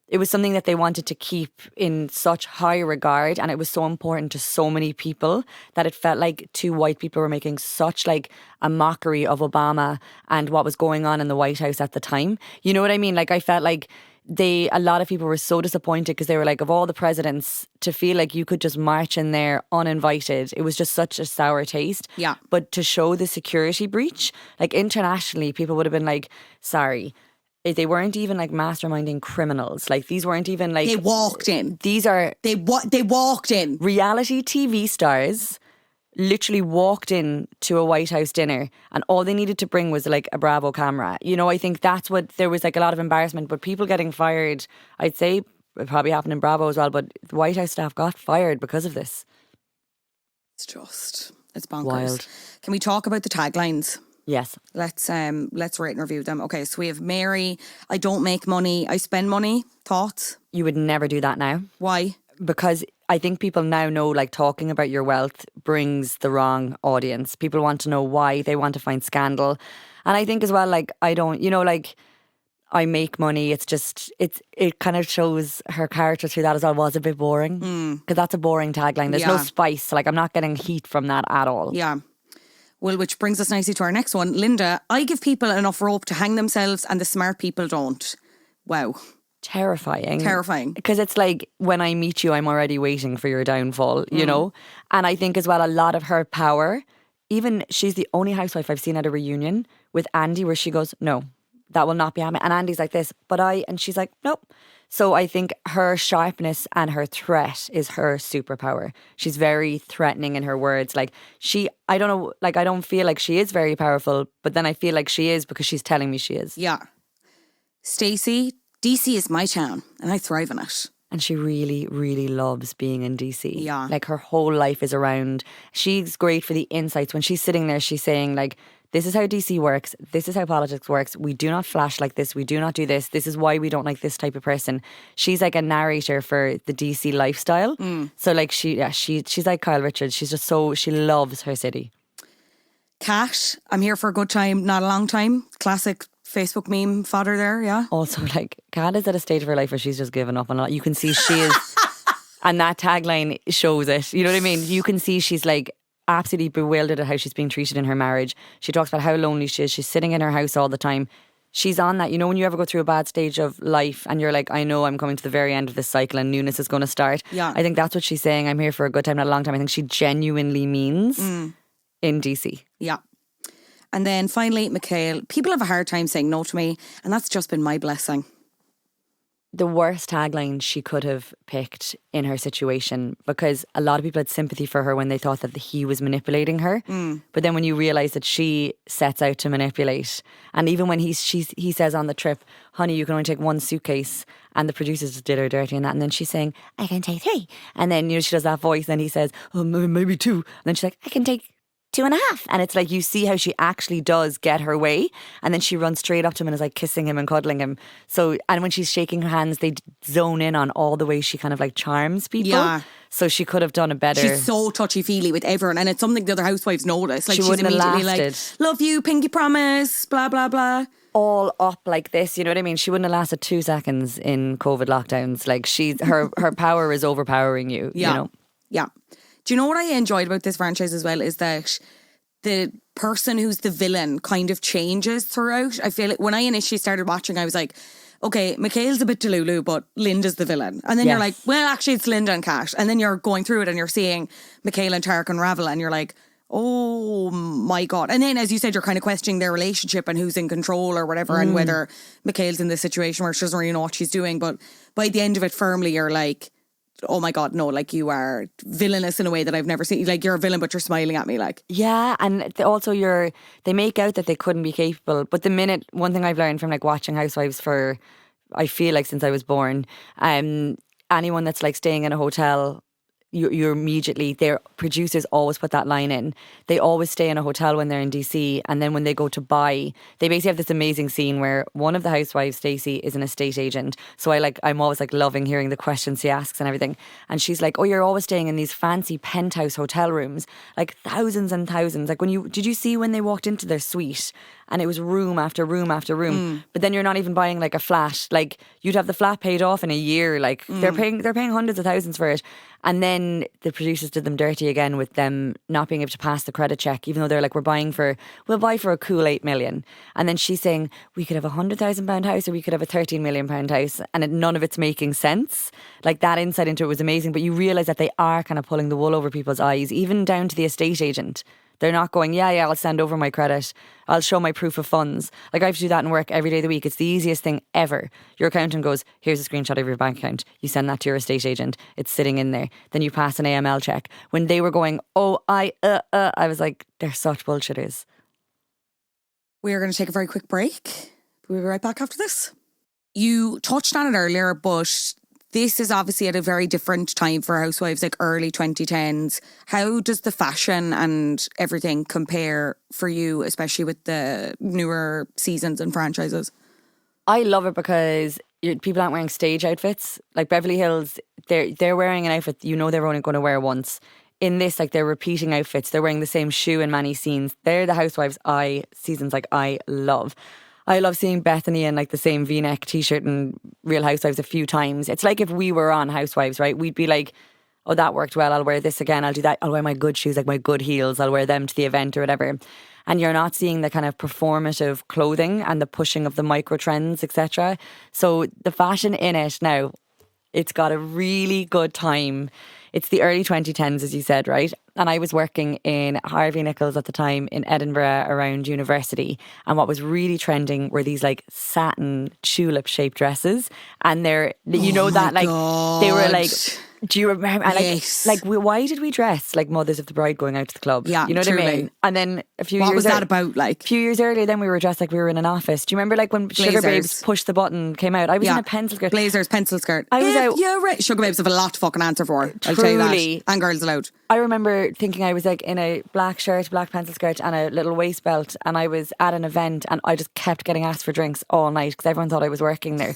it was something that they wanted to keep in such high regard, and it was so important to so many people that it felt like 2 white people were making such like a mockery of Obama and what was going on in the White House at the time. You know what I mean? Like, I felt like a lot of people were so disappointed, because they were like, of all the presidents, to feel like you could just march in there uninvited, it was just such a sour taste. Yeah. But to show the security breach, like, internationally, people would have been like, sorry, they weren't even like masterminding criminals. Like, these weren't even like, they walked in. These are they walked in. Reality TV stars literally walked in to a White House dinner, and all they needed to bring was like a Bravo camera. You know, I think that's what, there was like a lot of embarrassment, but people getting fired, I'd say it probably happened in Bravo as well, but the White House staff got fired because of this. It's bonkers. Wild. Can we talk about the taglines? Yes. Let's rate and review them. Okay, so we have Mary, I don't make money, I spend money. Thoughts? You would never do that now. Why? Because I think people now know, like, talking about your wealth brings the wrong audience. People want to know why. They want to find scandal. And I think as well, like, I don't, you know, like, I make money. It's just, it kind of shows her character through that as well was a bit boring. Because that's a boring tagline. There's no spice. Like, I'm not getting heat from that at all. Yeah. Well, which brings us nicely to our next one. Linda, I give people enough rope to hang themselves and the smart people don't. Wow. Terrifying. Because it's like, when I meet you, I'm already waiting for your downfall, you know? And I think as well, a lot of her power, even she's the only housewife I've seen at a reunion with Andy where she goes, no, that will not be happening. And Andy's like this, and she's like, nope. So I think her sharpness and her threat is her superpower. She's very threatening in her words. Like, I don't know, like, I don't feel like she is very powerful, but then I feel like she is because she's telling me she is. Yeah. Stacey, DC is my town and I thrive in it. And she really, really loves being in DC. Yeah. Like her whole life is around. She's great for the insights. When she's sitting there, she's saying like, this is how DC works. This is how politics works. We do not flash like this. We do not do this. This is why we don't like this type of person. She's like a narrator for the DC lifestyle. So like she's like Kyle Richards. She's just she loves her city. Kat, I'm here for a good time, not a long time. Classic Facebook meme fodder there, yeah? Also, like, Kat is at a stage of her life where she's just given up on a lot. You can see she is, and that tagline shows it. You know what I mean? You can see she's like absolutely bewildered at how she's being treated in her marriage. She talks about how lonely she is. She's sitting in her house all the time. She's on that. You know, when you ever go through a bad stage of life and you're like, I know I'm coming to the very end of this cycle and newness is going to start. Yeah. I think that's what she's saying. I'm here for a good time, not a long time. I think she genuinely means in DC. Yeah. And then finally, Michael. People have a hard time saying no to me, and that's just been my blessing. The worst tagline she could have picked in her situation, because a lot of people had sympathy for her when they thought that he was manipulating her. But then when you realise that she sets out to manipulate, and even when he says on the trip, honey, you can only take one suitcase, and the producers just did her dirty and that, and then she's saying, I can take 3. And then, you know, she does that voice and he says, oh, maybe 2. And then she's like, I can take 2.5. And it's like, you see how she actually does get her way, and then she runs straight up to him and is like kissing him and cuddling him. So, and when she's shaking her hands, they zone in on all the way she kind of like charms people. Yeah. So she could have done a better. She's so touchy-feely with everyone, and it's something the other housewives notice. Like, She she's wouldn't have immediately lasted. like, love you, pinky promise, blah, blah, blah. All up like this, you know what I mean? She wouldn't have lasted 2 seconds in COVID lockdowns. Like, her power is overpowering you. Yeah. You know? Yeah. Do you know what I enjoyed about this franchise as well is that the person who's the villain kind of changes throughout. I feel like when I initially started watching, I was like, okay, Mikhail's a bit delulu, but Linda's the villain. And then Yes. you're like, well, actually it's Linda and Kat. And then you're going through it and you're seeing Mikhail and Tarek unravel, and you're like, oh my God. And then, as you said, you're kind of questioning their relationship and who's in control or whatever, and whether Mikhail's in this situation where she doesn't really know what she's doing. But by the end of it, firmly, you're like, oh my God, no, like, you are villainous in a way that I've never seen. Like, you're a villain, but you're smiling at me, like. Yeah, and also they make out that they couldn't be capable. But the minute, one thing I've learned from like watching Housewives for, I feel like since I was born, anyone that's like staying in a hotel, you're immediately, their producers always put that line in. They always stay in a hotel when they're in DC, and then when they go to buy, they basically have this amazing scene where one of the housewives, Stacey, is an estate agent. So I'm always like loving hearing the questions she asks and everything. And she's like, oh, you're always staying in these fancy penthouse hotel rooms, like thousands and thousands. Like, did you see when they walked into their suite? And it was room after room after room. But then you're not even buying like a flat. Like, you'd have the flat paid off in a year. Like, they're paying hundreds of thousands for it. And then the producers did them dirty again with them not being able to pass the credit check, even though they're like, we'll buy for a cool 8 million. And then she's saying, we could have £100,000 house, or we could have a £13 million house. And none of it's making sense. Like, that insight into it was amazing. But you realise that they are kind of pulling the wool over people's eyes, even down to the estate agent. They're not going, yeah, I'll send over my credit. I'll show my proof of funds. Like, I have to do that in work every day of the week. It's the easiest thing ever. Your accountant goes, here's a screenshot of your bank account. You send that to your estate agent. It's sitting in there. Then you pass an AML check. When they were going, I was like, they're such bullshitters. We're going to take a very quick break. We'll be right back after this. You touched on it earlier, but this is obviously at a very different time for Housewives, like early 2010s. How does the fashion and everything compare for you, especially with the newer seasons and franchises? I love it because people aren't wearing stage outfits. Like Beverly Hills, they're wearing an outfit you know they're only going to wear once. In this, like, they're repeating outfits. They're wearing the same shoe in many scenes. They're the Housewives seasons like I love. I love seeing Bethany in like the same V-neck t-shirt and Real Housewives a few times. It's like if we were on Housewives, right? We'd be like, oh, that worked well. I'll wear this again. I'll do that. I'll wear my good shoes, like my good heels. I'll wear them to the event or whatever. And you're not seeing the kind of performative clothing and the pushing of the micro trends, etc. So the fashion in it now, it's got a really good time. It's the early 2010s, as you said, right? And I was working in Harvey Nichols at the time in Edinburgh around university. And what was really trending were these like satin tulip shaped dresses. And they were like, Do you remember? And Yes. why did we dress like mothers of the bride going out to the club? Yeah, you know what I truly. mean. And then a few What years was that about? Like, a few years earlier, then we were dressed like we were in an office. Do you remember like when Sugar Blazers. Babes pushed the button, came out? I was in a pencil skirt. Blazers, pencil skirt. I was out. Yeah, right. Sugar Babes have a lot to fucking answer for. I'll tell you Truly. that. And Girls Aloud. I remember thinking I was like in a black shirt, black pencil skirt, and a little waist belt, and I was at an event, and I just kept getting asked for drinks all night because everyone thought I was working there.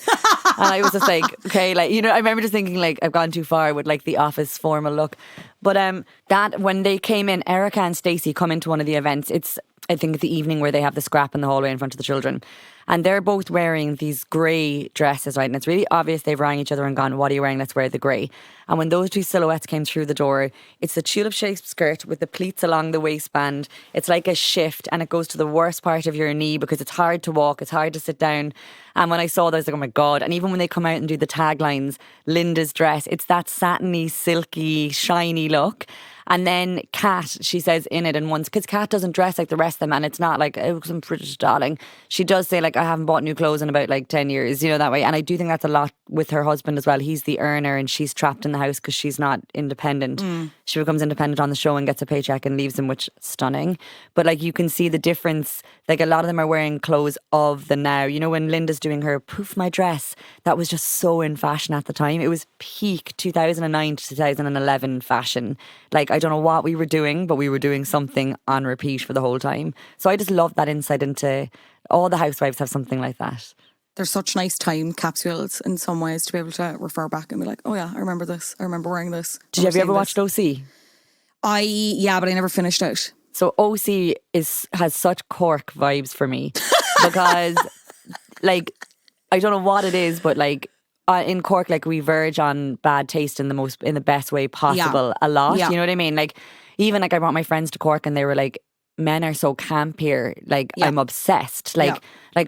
And I was just like, okay, like, you know, I remember just thinking like I've gone too far with like the office formal look. But that when they came in, Erica and Stacey come into one of the events. It's I think the evening where they have the scrap in the hallway in front of the children. And they're both wearing these grey dresses, right? And it's really obvious they've rang each other and gone, what are you wearing? Let's wear the grey. And when those two silhouettes came through the door, it's the tulip-shaped skirt with the pleats along the waistband. It's like a shift and it goes to the worst part of your knee because it's hard to walk, it's hard to sit down. And when I saw that, I was like, oh my God. And even when they come out and do the taglines, Linda's dress, it's that satiny, silky, shiny look. And then Kat, she says in it, and once, because Kat doesn't dress like the rest of them, and it's not like, oh, some British darling. She does say, like, I haven't bought new clothes in about like 10 years, you know, that way. And I do think that's a lot with her husband as well. He's the earner and she's trapped in the house because she's not independent. She becomes independent on the show and gets a paycheck and leaves him, which is stunning. But like, you can see the difference. Like, a lot of them are wearing clothes of the now. You know, when Linda's doing her poof my dress, that was just so in fashion at the time. It was peak 2009 to 2011 fashion. Like, I don't know what we were doing, but we were doing something on repeat for the whole time. So I just love that insight into all the housewives have something like that. They're such nice time capsules in some ways to be able to refer back and be like, oh yeah, I remember this. I remember wearing this. Have you ever watched OC? Yeah, but I never finished it. So OC has such Cork vibes for me because like, I don't know what it is, but like, in Cork, like, we verge on bad taste in the best way possible a lot. Yeah. You know what I mean? Like, even like I brought my friends to Cork and they were like, men are so camp here. Like, I'm obsessed. Like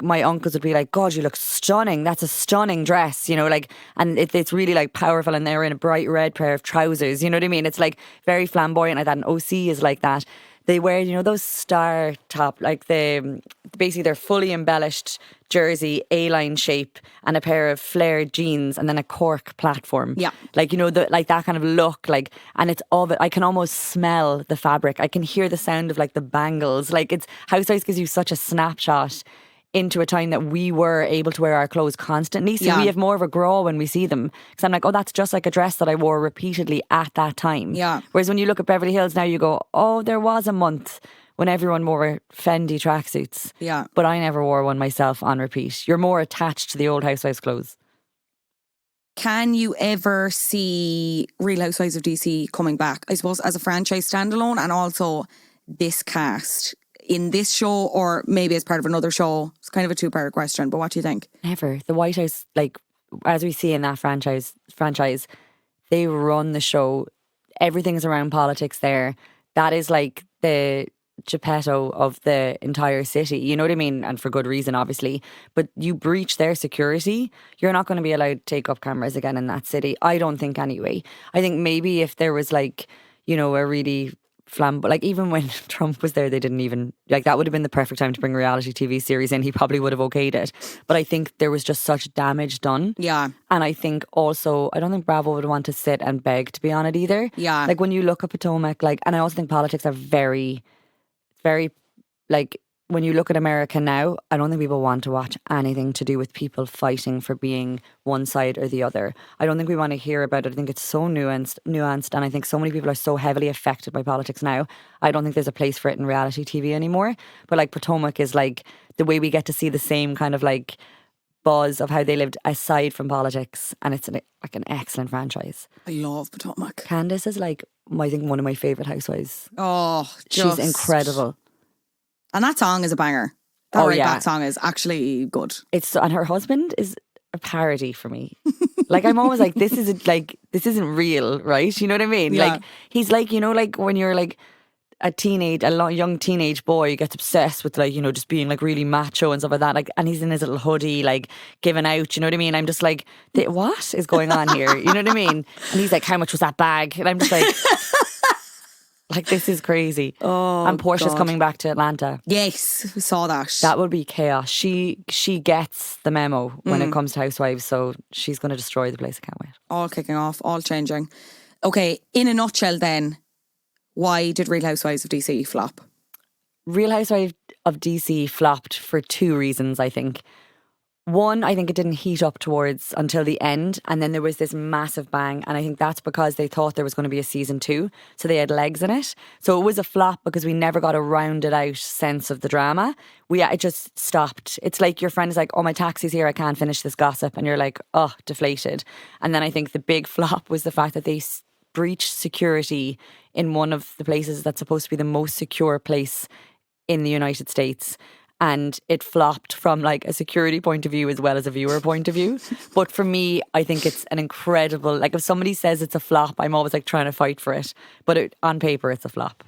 my uncles would be like, God, you look stunning. That's a stunning dress, you know, like, and it's really like powerful. And they're in a bright red pair of trousers. You know what I mean? It's like very flamboyant like that. And OC is like that. They wear, you know, those star top, like basically they're fully embellished jersey, A-line shape, and a pair of flared jeans, and then a Cork platform. Yeah. Like, you know, like that kind of look, like, and it's all of it. I can almost smell the fabric. I can hear the sound of like the bangles. Like, it's Housewives gives you such a snapshot into a time that we were able to wear our clothes constantly. So we have more of a grow when we see them. Because I'm like, oh, that's just like a dress that I wore repeatedly at that time. Yeah. Whereas when you look at Beverly Hills now, you go, oh, there was a month when everyone wore Fendi tracksuits. Yeah. But I never wore one myself on repeat. You're more attached to the old Housewives clothes. Can you ever see Real Housewives of D.C. coming back? I suppose as a franchise standalone, and also this cast in this show, or maybe as part of another show? It's kind of a two-part question, but what do you think? Never. The White House, like, as we see in that franchise, they run the show. Everything's around politics there. That is like the Geppetto of the entire city. You know what I mean? And for good reason, obviously. But you breach their security, you're not going to be allowed to take up cameras again in that city. I don't think anyway. I think maybe if there was like, you know, a really like, even when Trump was there, they didn't even, like, that would have been the perfect time to bring a reality TV series in. He probably would have okayed it. But I think there was just such damage done. Yeah. And I think also, I don't think Bravo would want to sit and beg to be on it either. Yeah. Like, when you look at Potomac, like, and I also think politics are very, like, when you look at America now, I don't think people want to watch anything to do with people fighting for being one side or the other. I don't think we want to hear about it. I think it's so nuanced, and I think so many people are so heavily affected by politics now. I don't think there's a place for it in reality TV anymore. But like, Potomac is like the way we get to see the same kind of like buzz of how they lived aside from politics, and it's like an excellent franchise. I love Potomac. Candace is like, I think, one of my favourite housewives. Oh, she's incredible. And that song is a banger. That song is actually good. And her husband is a parody for me. Like, I'm always like, this isn't real, right? You know what I mean? Yeah. Like, he's like, you know, like when you're like a young teenage boy who gets obsessed with, like, you know, just being like really macho and stuff like that. Like, and he's in his little hoodie, like giving out, you know what I mean? I'm just like, what is going on here? You know what I mean? And he's like, how much was that bag? And I'm just like, Like, this is crazy. Oh, and Portia's God. coming back to Atlanta. Yes, we saw that. That will be chaos. She gets the memo when it comes to Housewives, so she's going to destroy the place. I can't wait. All kicking off, all changing. Okay, in a nutshell then, why did Real Housewives of D.C. flop? Real Housewives of D.C. flopped for 2 reasons, I think. One, I think it didn't heat up towards until the end, and then there was this massive bang, and I think that's because they thought there was going to be a season 2, so they had legs in it. So it was a flop because we never got a rounded out sense of the drama. It just stopped. It's like your friend is like, oh, my taxi's here, I can't finish this gossip, and you're like, oh, deflated. And then I think the big flop was the fact that they breached security in one of the places that's supposed to be the most secure place in the United States. And it flopped from like a security point of view as well as a viewer point of view. But for me, I think it's an incredible, like if somebody says it's a flop, I'm always like trying to fight for it. But on paper, it's a flop.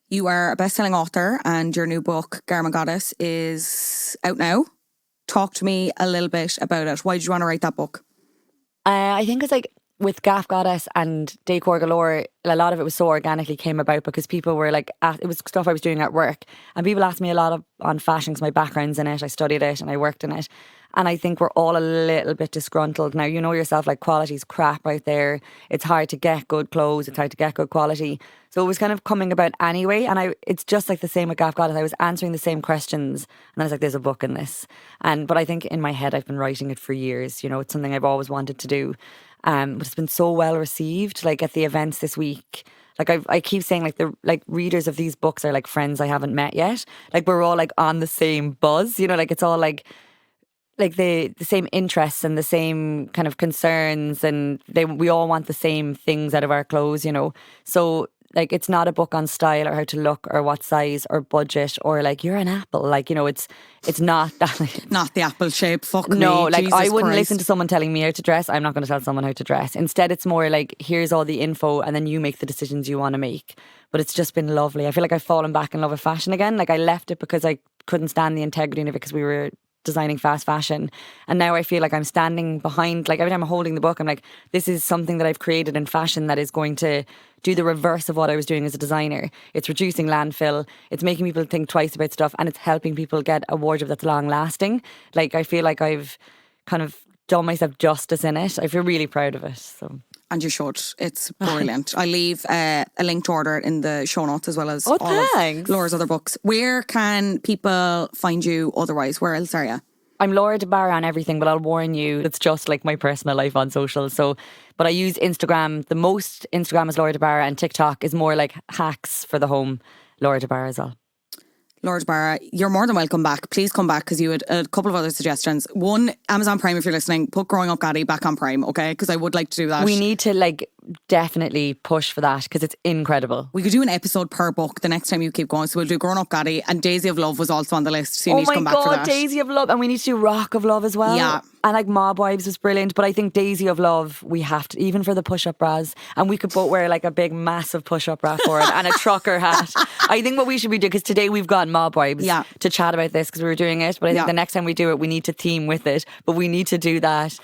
You are a best-selling author and your new book, Garment Goddess, is out now. Talk to me a little bit about it. Why did you want to write that book? I think it's like with Gaff Goddess and Decor Galore, a lot of it was so organically came about because people were like, it was stuff I was doing at work. And people asked me a lot on fashion because my background's in it. I studied it and I worked in it. And I think we're all a little bit disgruntled. Now, you know yourself, like quality's crap out there. It's hard to get good clothes. It's hard to get good quality. So it was kind of coming about anyway. And it's just like the same with Gaff Goddess. I was answering the same questions. And I was like, there's a book in this. But I think in my head, I've been writing it for years. You know, it's something I've always wanted to do. But it's been so well received. Like at the events this week, like I keep saying, like the readers of these books are like friends I haven't met yet. Like we're all like on the same buzz, you know. Like it's all like the same interests and the same kind of concerns, and we all want the same things out of our clothes, you know. So like it's not a book on style or how to look or what size or budget or like you're an apple, like, you know, it's not that. Like, not the apple shape. Fuck me. No, like Jesus I wouldn't Christ. listen to someone telling me how to dress. I'm not going to tell someone how to dress. Instead, it's more like here's all the info and then you make the decisions you want to make. But it's just been lovely. I feel like I've fallen back in love with fashion again. Like I left it because I couldn't stand the integrity of it because we were designing fast fashion, and now I feel like I'm standing behind, like every time I'm holding the book I'm like, this is something that I've created in fashion that is going to do the reverse of what I was doing as a designer. It's reducing landfill, it's making people think twice about stuff, and it's helping people get a wardrobe that's long lasting. Like I feel like I've kind of done myself justice in it. I feel really proud of it. So. And you should. It's brilliant. I leave a link to order it in the show notes as well as all thanks. of Laura's other books. Where can people find you otherwise? Where else are you? I'm Laura DeBarra on everything, but I'll warn you, it's just like my personal life on social. So, but I use Instagram. The most Instagram is Laura DeBarra, and TikTok is more like hacks for the home. Laura DeBarra as well. Laura DeBarra, you're more than welcome back. Please come back because you had a couple of other suggestions. One, Amazon Prime, if you're listening, put Growing Up Gaddy back on Prime, okay? Because I would like to do that. We need to like definitely push for that because it's incredible. We could do an episode per book the next time you keep going. So we'll do Growing Up Gaddy, and Daisy of Love was also on the list. So you need to come back for that. Oh my God, Daisy of Love. And we need to do Rock of Love as well. Yeah. And like Mob Wives was brilliant. But I think Daisy of Love, we have to, even for the push-up bras. And we could both wear like a big massive push-up bra for it and a trucker hat. I think what we should be doing, because today we've got Mob Wives to chat about this because we were doing it. But I think the next time we do it, we need to theme with it. But we need to do that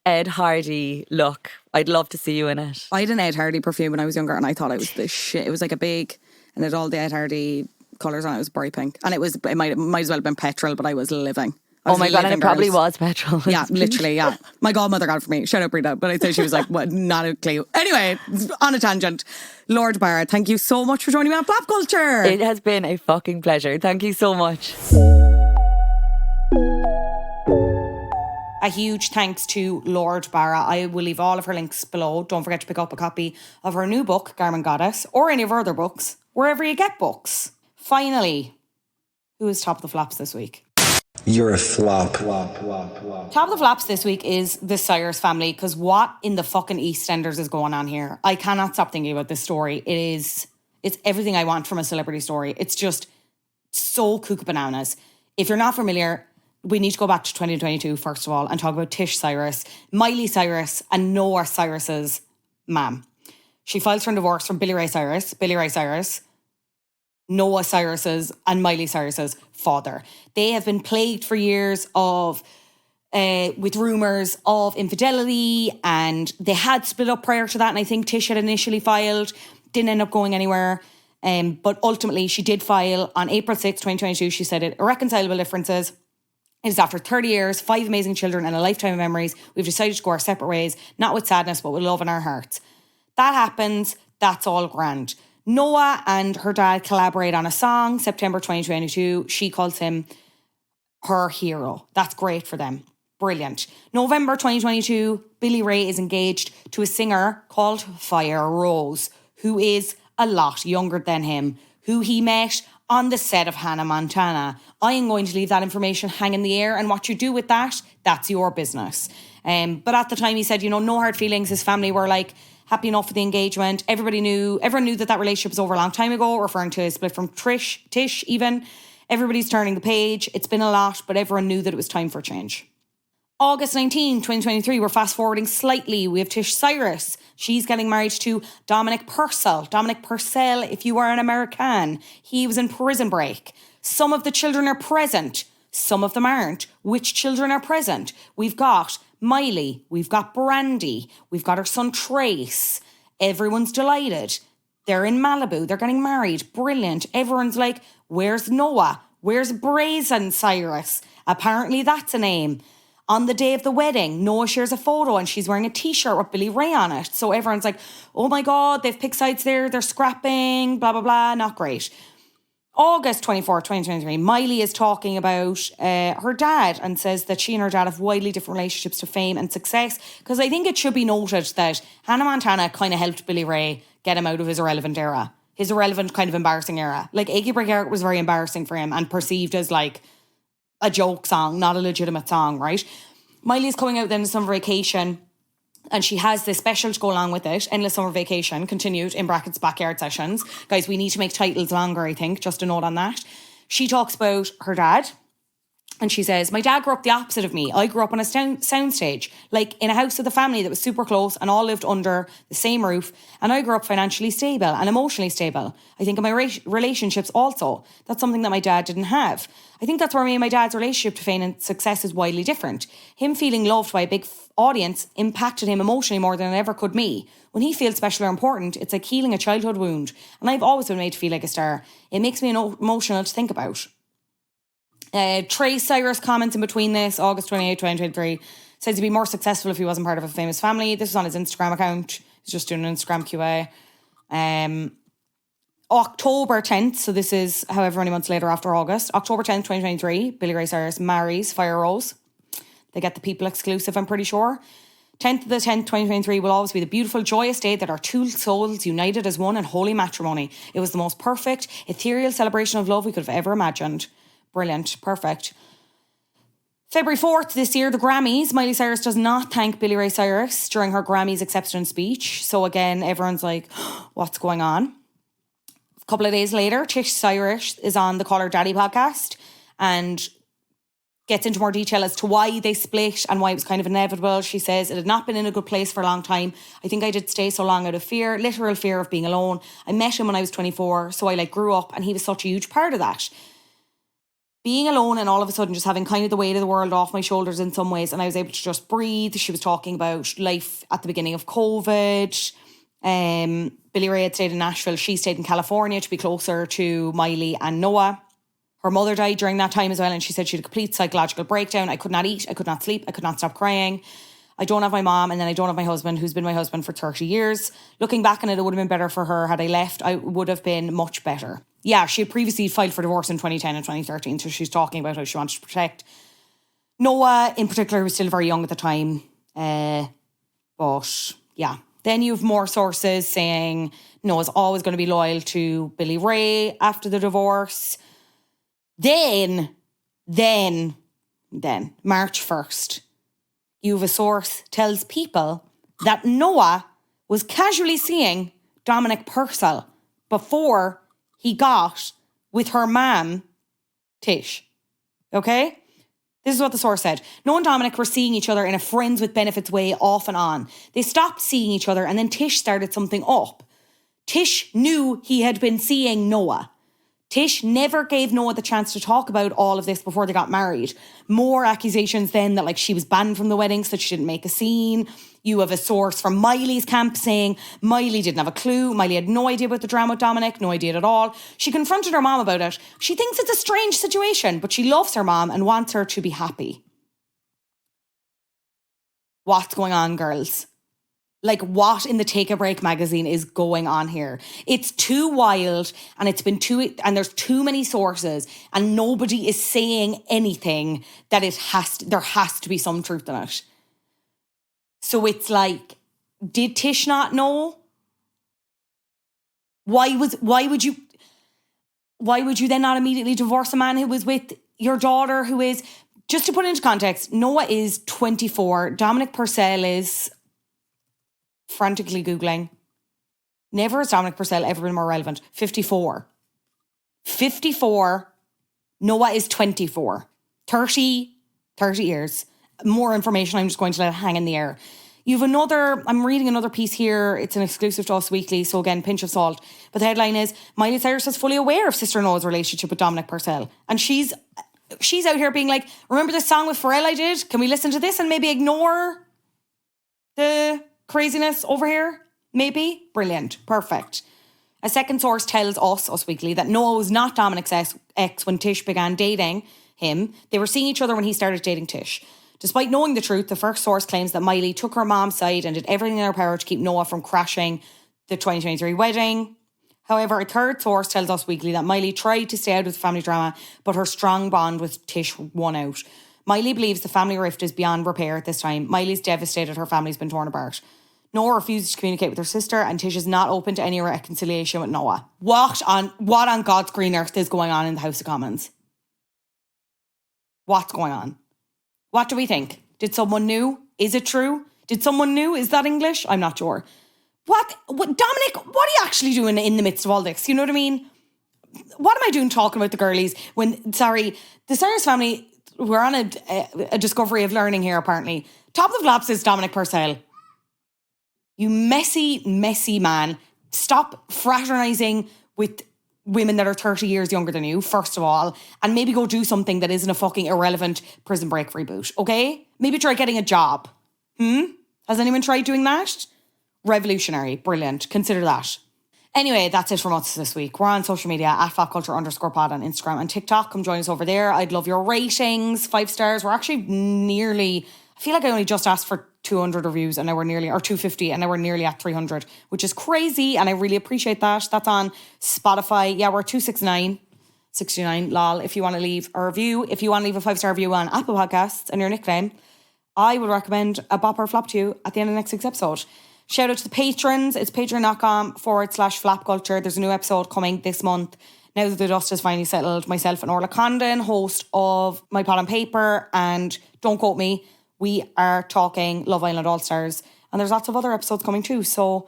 Ed Hardy look. I'd love to see you in it. I had an Ed Hardy perfume when I was younger and I thought it was the shit. It was like a big, and it had all the Ed Hardy colours on it. It was bright pink. And it might as well have been petrol, but I was living. Oh my God, and it probably was petrol. Yeah, literally, yeah. My godmother got it for me. Shout out Brita. But I'd say she was like, what, not a clue. Anyway, on a tangent. Laura DeBarra, thank you so much for joining me on Pop Culture. It has been a fucking pleasure. Thank you so much. A huge thanks to Laura DeBarra. I will leave all of her links below. Don't forget to pick up a copy of her new book, Garment Goddess, or any of her other books, wherever you get books. Finally, who is top of the flops this week? You're a flop. Top of the flops this week is the Cyrus family, because what in the fucking EastEnders is going on here? I cannot stop thinking about this story. It's everything I want from a celebrity story. It's just so cuckoo bananas. If you're not familiar, we need to go back to 2022 first of all and talk about Tish Cyrus, Miley Cyrus and Noah Cyrus's mum. She files for divorce from Billy Ray Cyrus, Noah Cyrus's and Miley Cyrus's father. They have been plagued for years with rumours of infidelity, and they had split up prior to that, and I think Tish had initially filed. Didn't end up going anywhere. But ultimately, she did file on April 6, 2022. She said irreconcilable differences. It is after 30 years, 5 amazing children and a lifetime of memories. We've decided to go our separate ways, not with sadness, but with love in our hearts. That happens. That's all grand. Noah and her dad collaborate on a song, September 2022. She calls him her hero. That's great for them. Brilliant. November 2022, Billy Ray is engaged to a singer called Fire Rose, who is a lot younger than him, who he met on the set of Hannah Montana. I am going to leave that information hang in the air, and what you do with that, that's your business. But at the time he said, no hard feelings. His family were like happy enough with the engagement. Everyone knew that relationship was over a long time ago, referring to a split from Tish even. Everybody's turning the page. It's been a lot, but everyone knew that it was time for change. August 19, 2023, we're fast forwarding slightly. We have Tish Cyrus. She's getting married to Dominic Purcell. Dominic Purcell, if you are an American, he was in Prison Break. Some of the children are present. Some of them aren't. Which children are present? We've got Miley. We've got Brandy. We've got her son Trace. Everyone's delighted. They're in Malibu. They're getting married. Brilliant. Everyone's like, where's Noah? Where's Brazen Cyrus? Apparently that's a name. On the day of the wedding, Noah shares a photo and she's wearing a t-shirt with Billy Ray on it. So everyone's like, oh my God, they've picked sides there. They're scrapping, blah, blah, blah. Not great. August 24, 2023, Miley is talking about her dad and says that she and her dad have widely different relationships to fame and success. Because I think it should be noted that Hannah Montana kind of helped Billy Ray get him out of his irrelevant era. His irrelevant, kind of embarrassing era. Like, Achy Break Heart was very embarrassing for him and perceived as like a joke song, not a legitimate song, right? Miley's coming out then to summer vacation and she has this special to go along with it, Endless Summer Vacation, continued, in brackets, backyard sessions. Guys, we need to make titles longer, I think, just a note on that. She talks about her dad and she says, my dad grew up the opposite of me. I grew up on a soundstage, like in a house with a family that was super close and all lived under the same roof. And I grew up financially stable and emotionally stable. I think in my relationships also. That's something that my dad didn't have. I think that's where me and my dad's relationship to fame and success is widely different. Him feeling loved by a big audience impacted him emotionally more than it ever could me. When he feels special or important, it's like healing a childhood wound. And I've always been made to feel like a star. It makes me emotional to think about. Trace Cyrus comments in between this, August 28, 2023, says he'd be more successful if he wasn't part of a famous family. This is on his Instagram account. He's just doing an Instagram QA. October 10th, so this is however many months later after August, October 10th, 2023, Billy Ray Cyrus marries Fire Rose. They get the People exclusive, I'm pretty sure. 10th of the 10th, 2023 will always be the beautiful, joyous day that our two souls united as one in holy matrimony. It was the most perfect, ethereal celebration of love we could have ever imagined. Brilliant. Perfect. February 4th this year, the Grammys. Miley Cyrus does not thank Billy Ray Cyrus during her Grammys acceptance speech. So again, everyone's like, what's going on? A couple of days later, Tish Cyrus is on the Call Her Daddy podcast and gets into more detail as to why they split and why it was kind of inevitable. She says, it had not been in a good place for a long time. I think I did stay so long out of fear, literal fear of being alone. I met him when I was 24, so I grew up and he was such a huge part of that. Being alone and all of a sudden just having kind of the weight of the world off my shoulders in some ways, and I was able to just breathe. She was talking about life at the beginning of COVID. Billy Ray had stayed in Nashville. She stayed in California to be closer to Miley and Noah. Her mother died during that time as well, and she said she had a complete psychological breakdown. I could not eat, I could not sleep, I could not stop crying. I don't have my mom, and then I don't have my husband, who's been my husband for 30 years. Looking back on it, it would have been better for her had I left. I would have been much better. Yeah, she had previously filed for divorce in 2010 and 2013, so she's talking about how she wanted to protect Noah, in particular, who was still very young at the time. But, yeah. Then you have more sources saying Noah's always going to be loyal to Billy Ray after the divorce. Then, March 1st, you have a source tells people that Noah was casually seeing Dominic Purcell before he got with her mum, Tish. Okay? This is what the source said. Noah and Dominic were seeing each other in a friends with benefits way off and on. They stopped seeing each other and then Tish started something up. Tish knew he had been seeing Noah. Tish never gave Noah the chance to talk about all of this before they got married. More accusations then that like she was banned from the wedding so that she didn't make a scene. You have a source from Miley's camp saying Miley didn't have a clue. Miley had no idea about the drama with Dominic, no idea at all. She confronted her mom about it. She thinks it's a strange situation, but she loves her mom and wants her to be happy. What's going on, girls? Like, what in the Take a Break magazine is going on here? It's too wild, and and there's too many sources, and nobody is saying anything that there has to be some truth in it. So it's like, did Tish not know? Why would you then not immediately divorce a man who was with your daughter, who is, just to put it into context, Noah is 24, Dominic Purcell is, frantically Googling, never has Dominic Purcell ever been more relevant, 54. 54, Noah is 24. 30 years. More information, I'm just going to let it hang in the air. I'm reading another piece here. It's an exclusive to Us Weekly, so again, pinch of salt. But the headline is, Miley Cyrus is fully aware of sister Noah's relationship with Dominic Purcell. And she's out here being like, remember this song with Pharrell I did? Can we listen to this and maybe ignore the craziness over here? Maybe? Brilliant. Perfect. A second source tells Us Weekly, that Noah was not Dominic's ex when Tish began dating him. They were seeing each other when he started dating Tish. Despite knowing the truth, the first source claims that Miley took her mom's side and did everything in her power to keep Noah from crashing the 2023 wedding. However, a third source tells Us Weekly that Miley tried to stay out of the family drama, but her strong bond with Tish won out. Miley believes the family rift is beyond repair at this time. Miley's devastated her family's been torn apart. Noah refuses to communicate with her sister, and Tish is not open to any reconciliation with Noah. What on God's green earth is going on in the House of Commons? What's going on? What do we think? Did someone knew? Is it true? Did someone knew? Is that English? I'm not sure. What Dominic, what are you actually doing in the midst of all this? You know what I mean? What am I doing talking about the girlies when, the Cyrus family, we're on a discovery of learning here apparently. Top of the flops is Dominic Purcell. You messy, messy man. Stop fraternising with women that are 30 years younger than you, first of all, and maybe go do something that isn't a fucking irrelevant Prison Break reboot, okay? Maybe try getting a job. Has anyone tried doing that? Revolutionary. Brilliant. Consider that. Anyway, that's it from us this week. We're on social media at @flopculture_pod on Instagram and TikTok. Come join us over there. I'd love your ratings. 5 stars. We're actually nearly, I feel like I only just asked for 200 reviews and now we're nearly, or 250 and now we're nearly at 300, which is crazy and I really appreciate that. That's on Spotify. Yeah, we're 269 lol. If you want to leave a review, if you want to leave a 5-star review on Apple Podcasts and your nickname, I would recommend a bop or flop to you at the end of next week's episode. Shout out to the patrons. It's patreon.com/flopculture. There's a new episode coming this month. Now that the dust has finally settled, myself and Orla Condon, host of My Pod on Paper, and don't quote me, we are talking Love Island All-Stars. And there's lots of other episodes coming too, so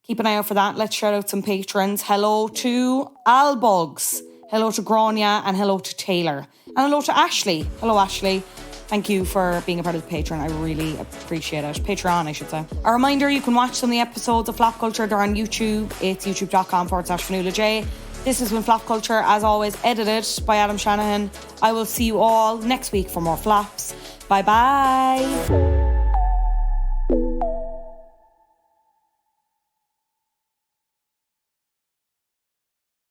keep an eye out for that. Let's shout out some patrons. Hello to Albugs. Hello to Grania, and hello to Taylor. And hello to Ashley. Hello, Ashley. Thank you for being a part of the Patreon. I really appreciate it. Patreon, I should say. A reminder, you can watch some of the episodes of Flop Culture. They're on YouTube. It's youtube.com/Fionnuala J. This has been Flop Culture, as always, edited by Adam Shanahan. I will see you all next week for more flops. Bye-bye.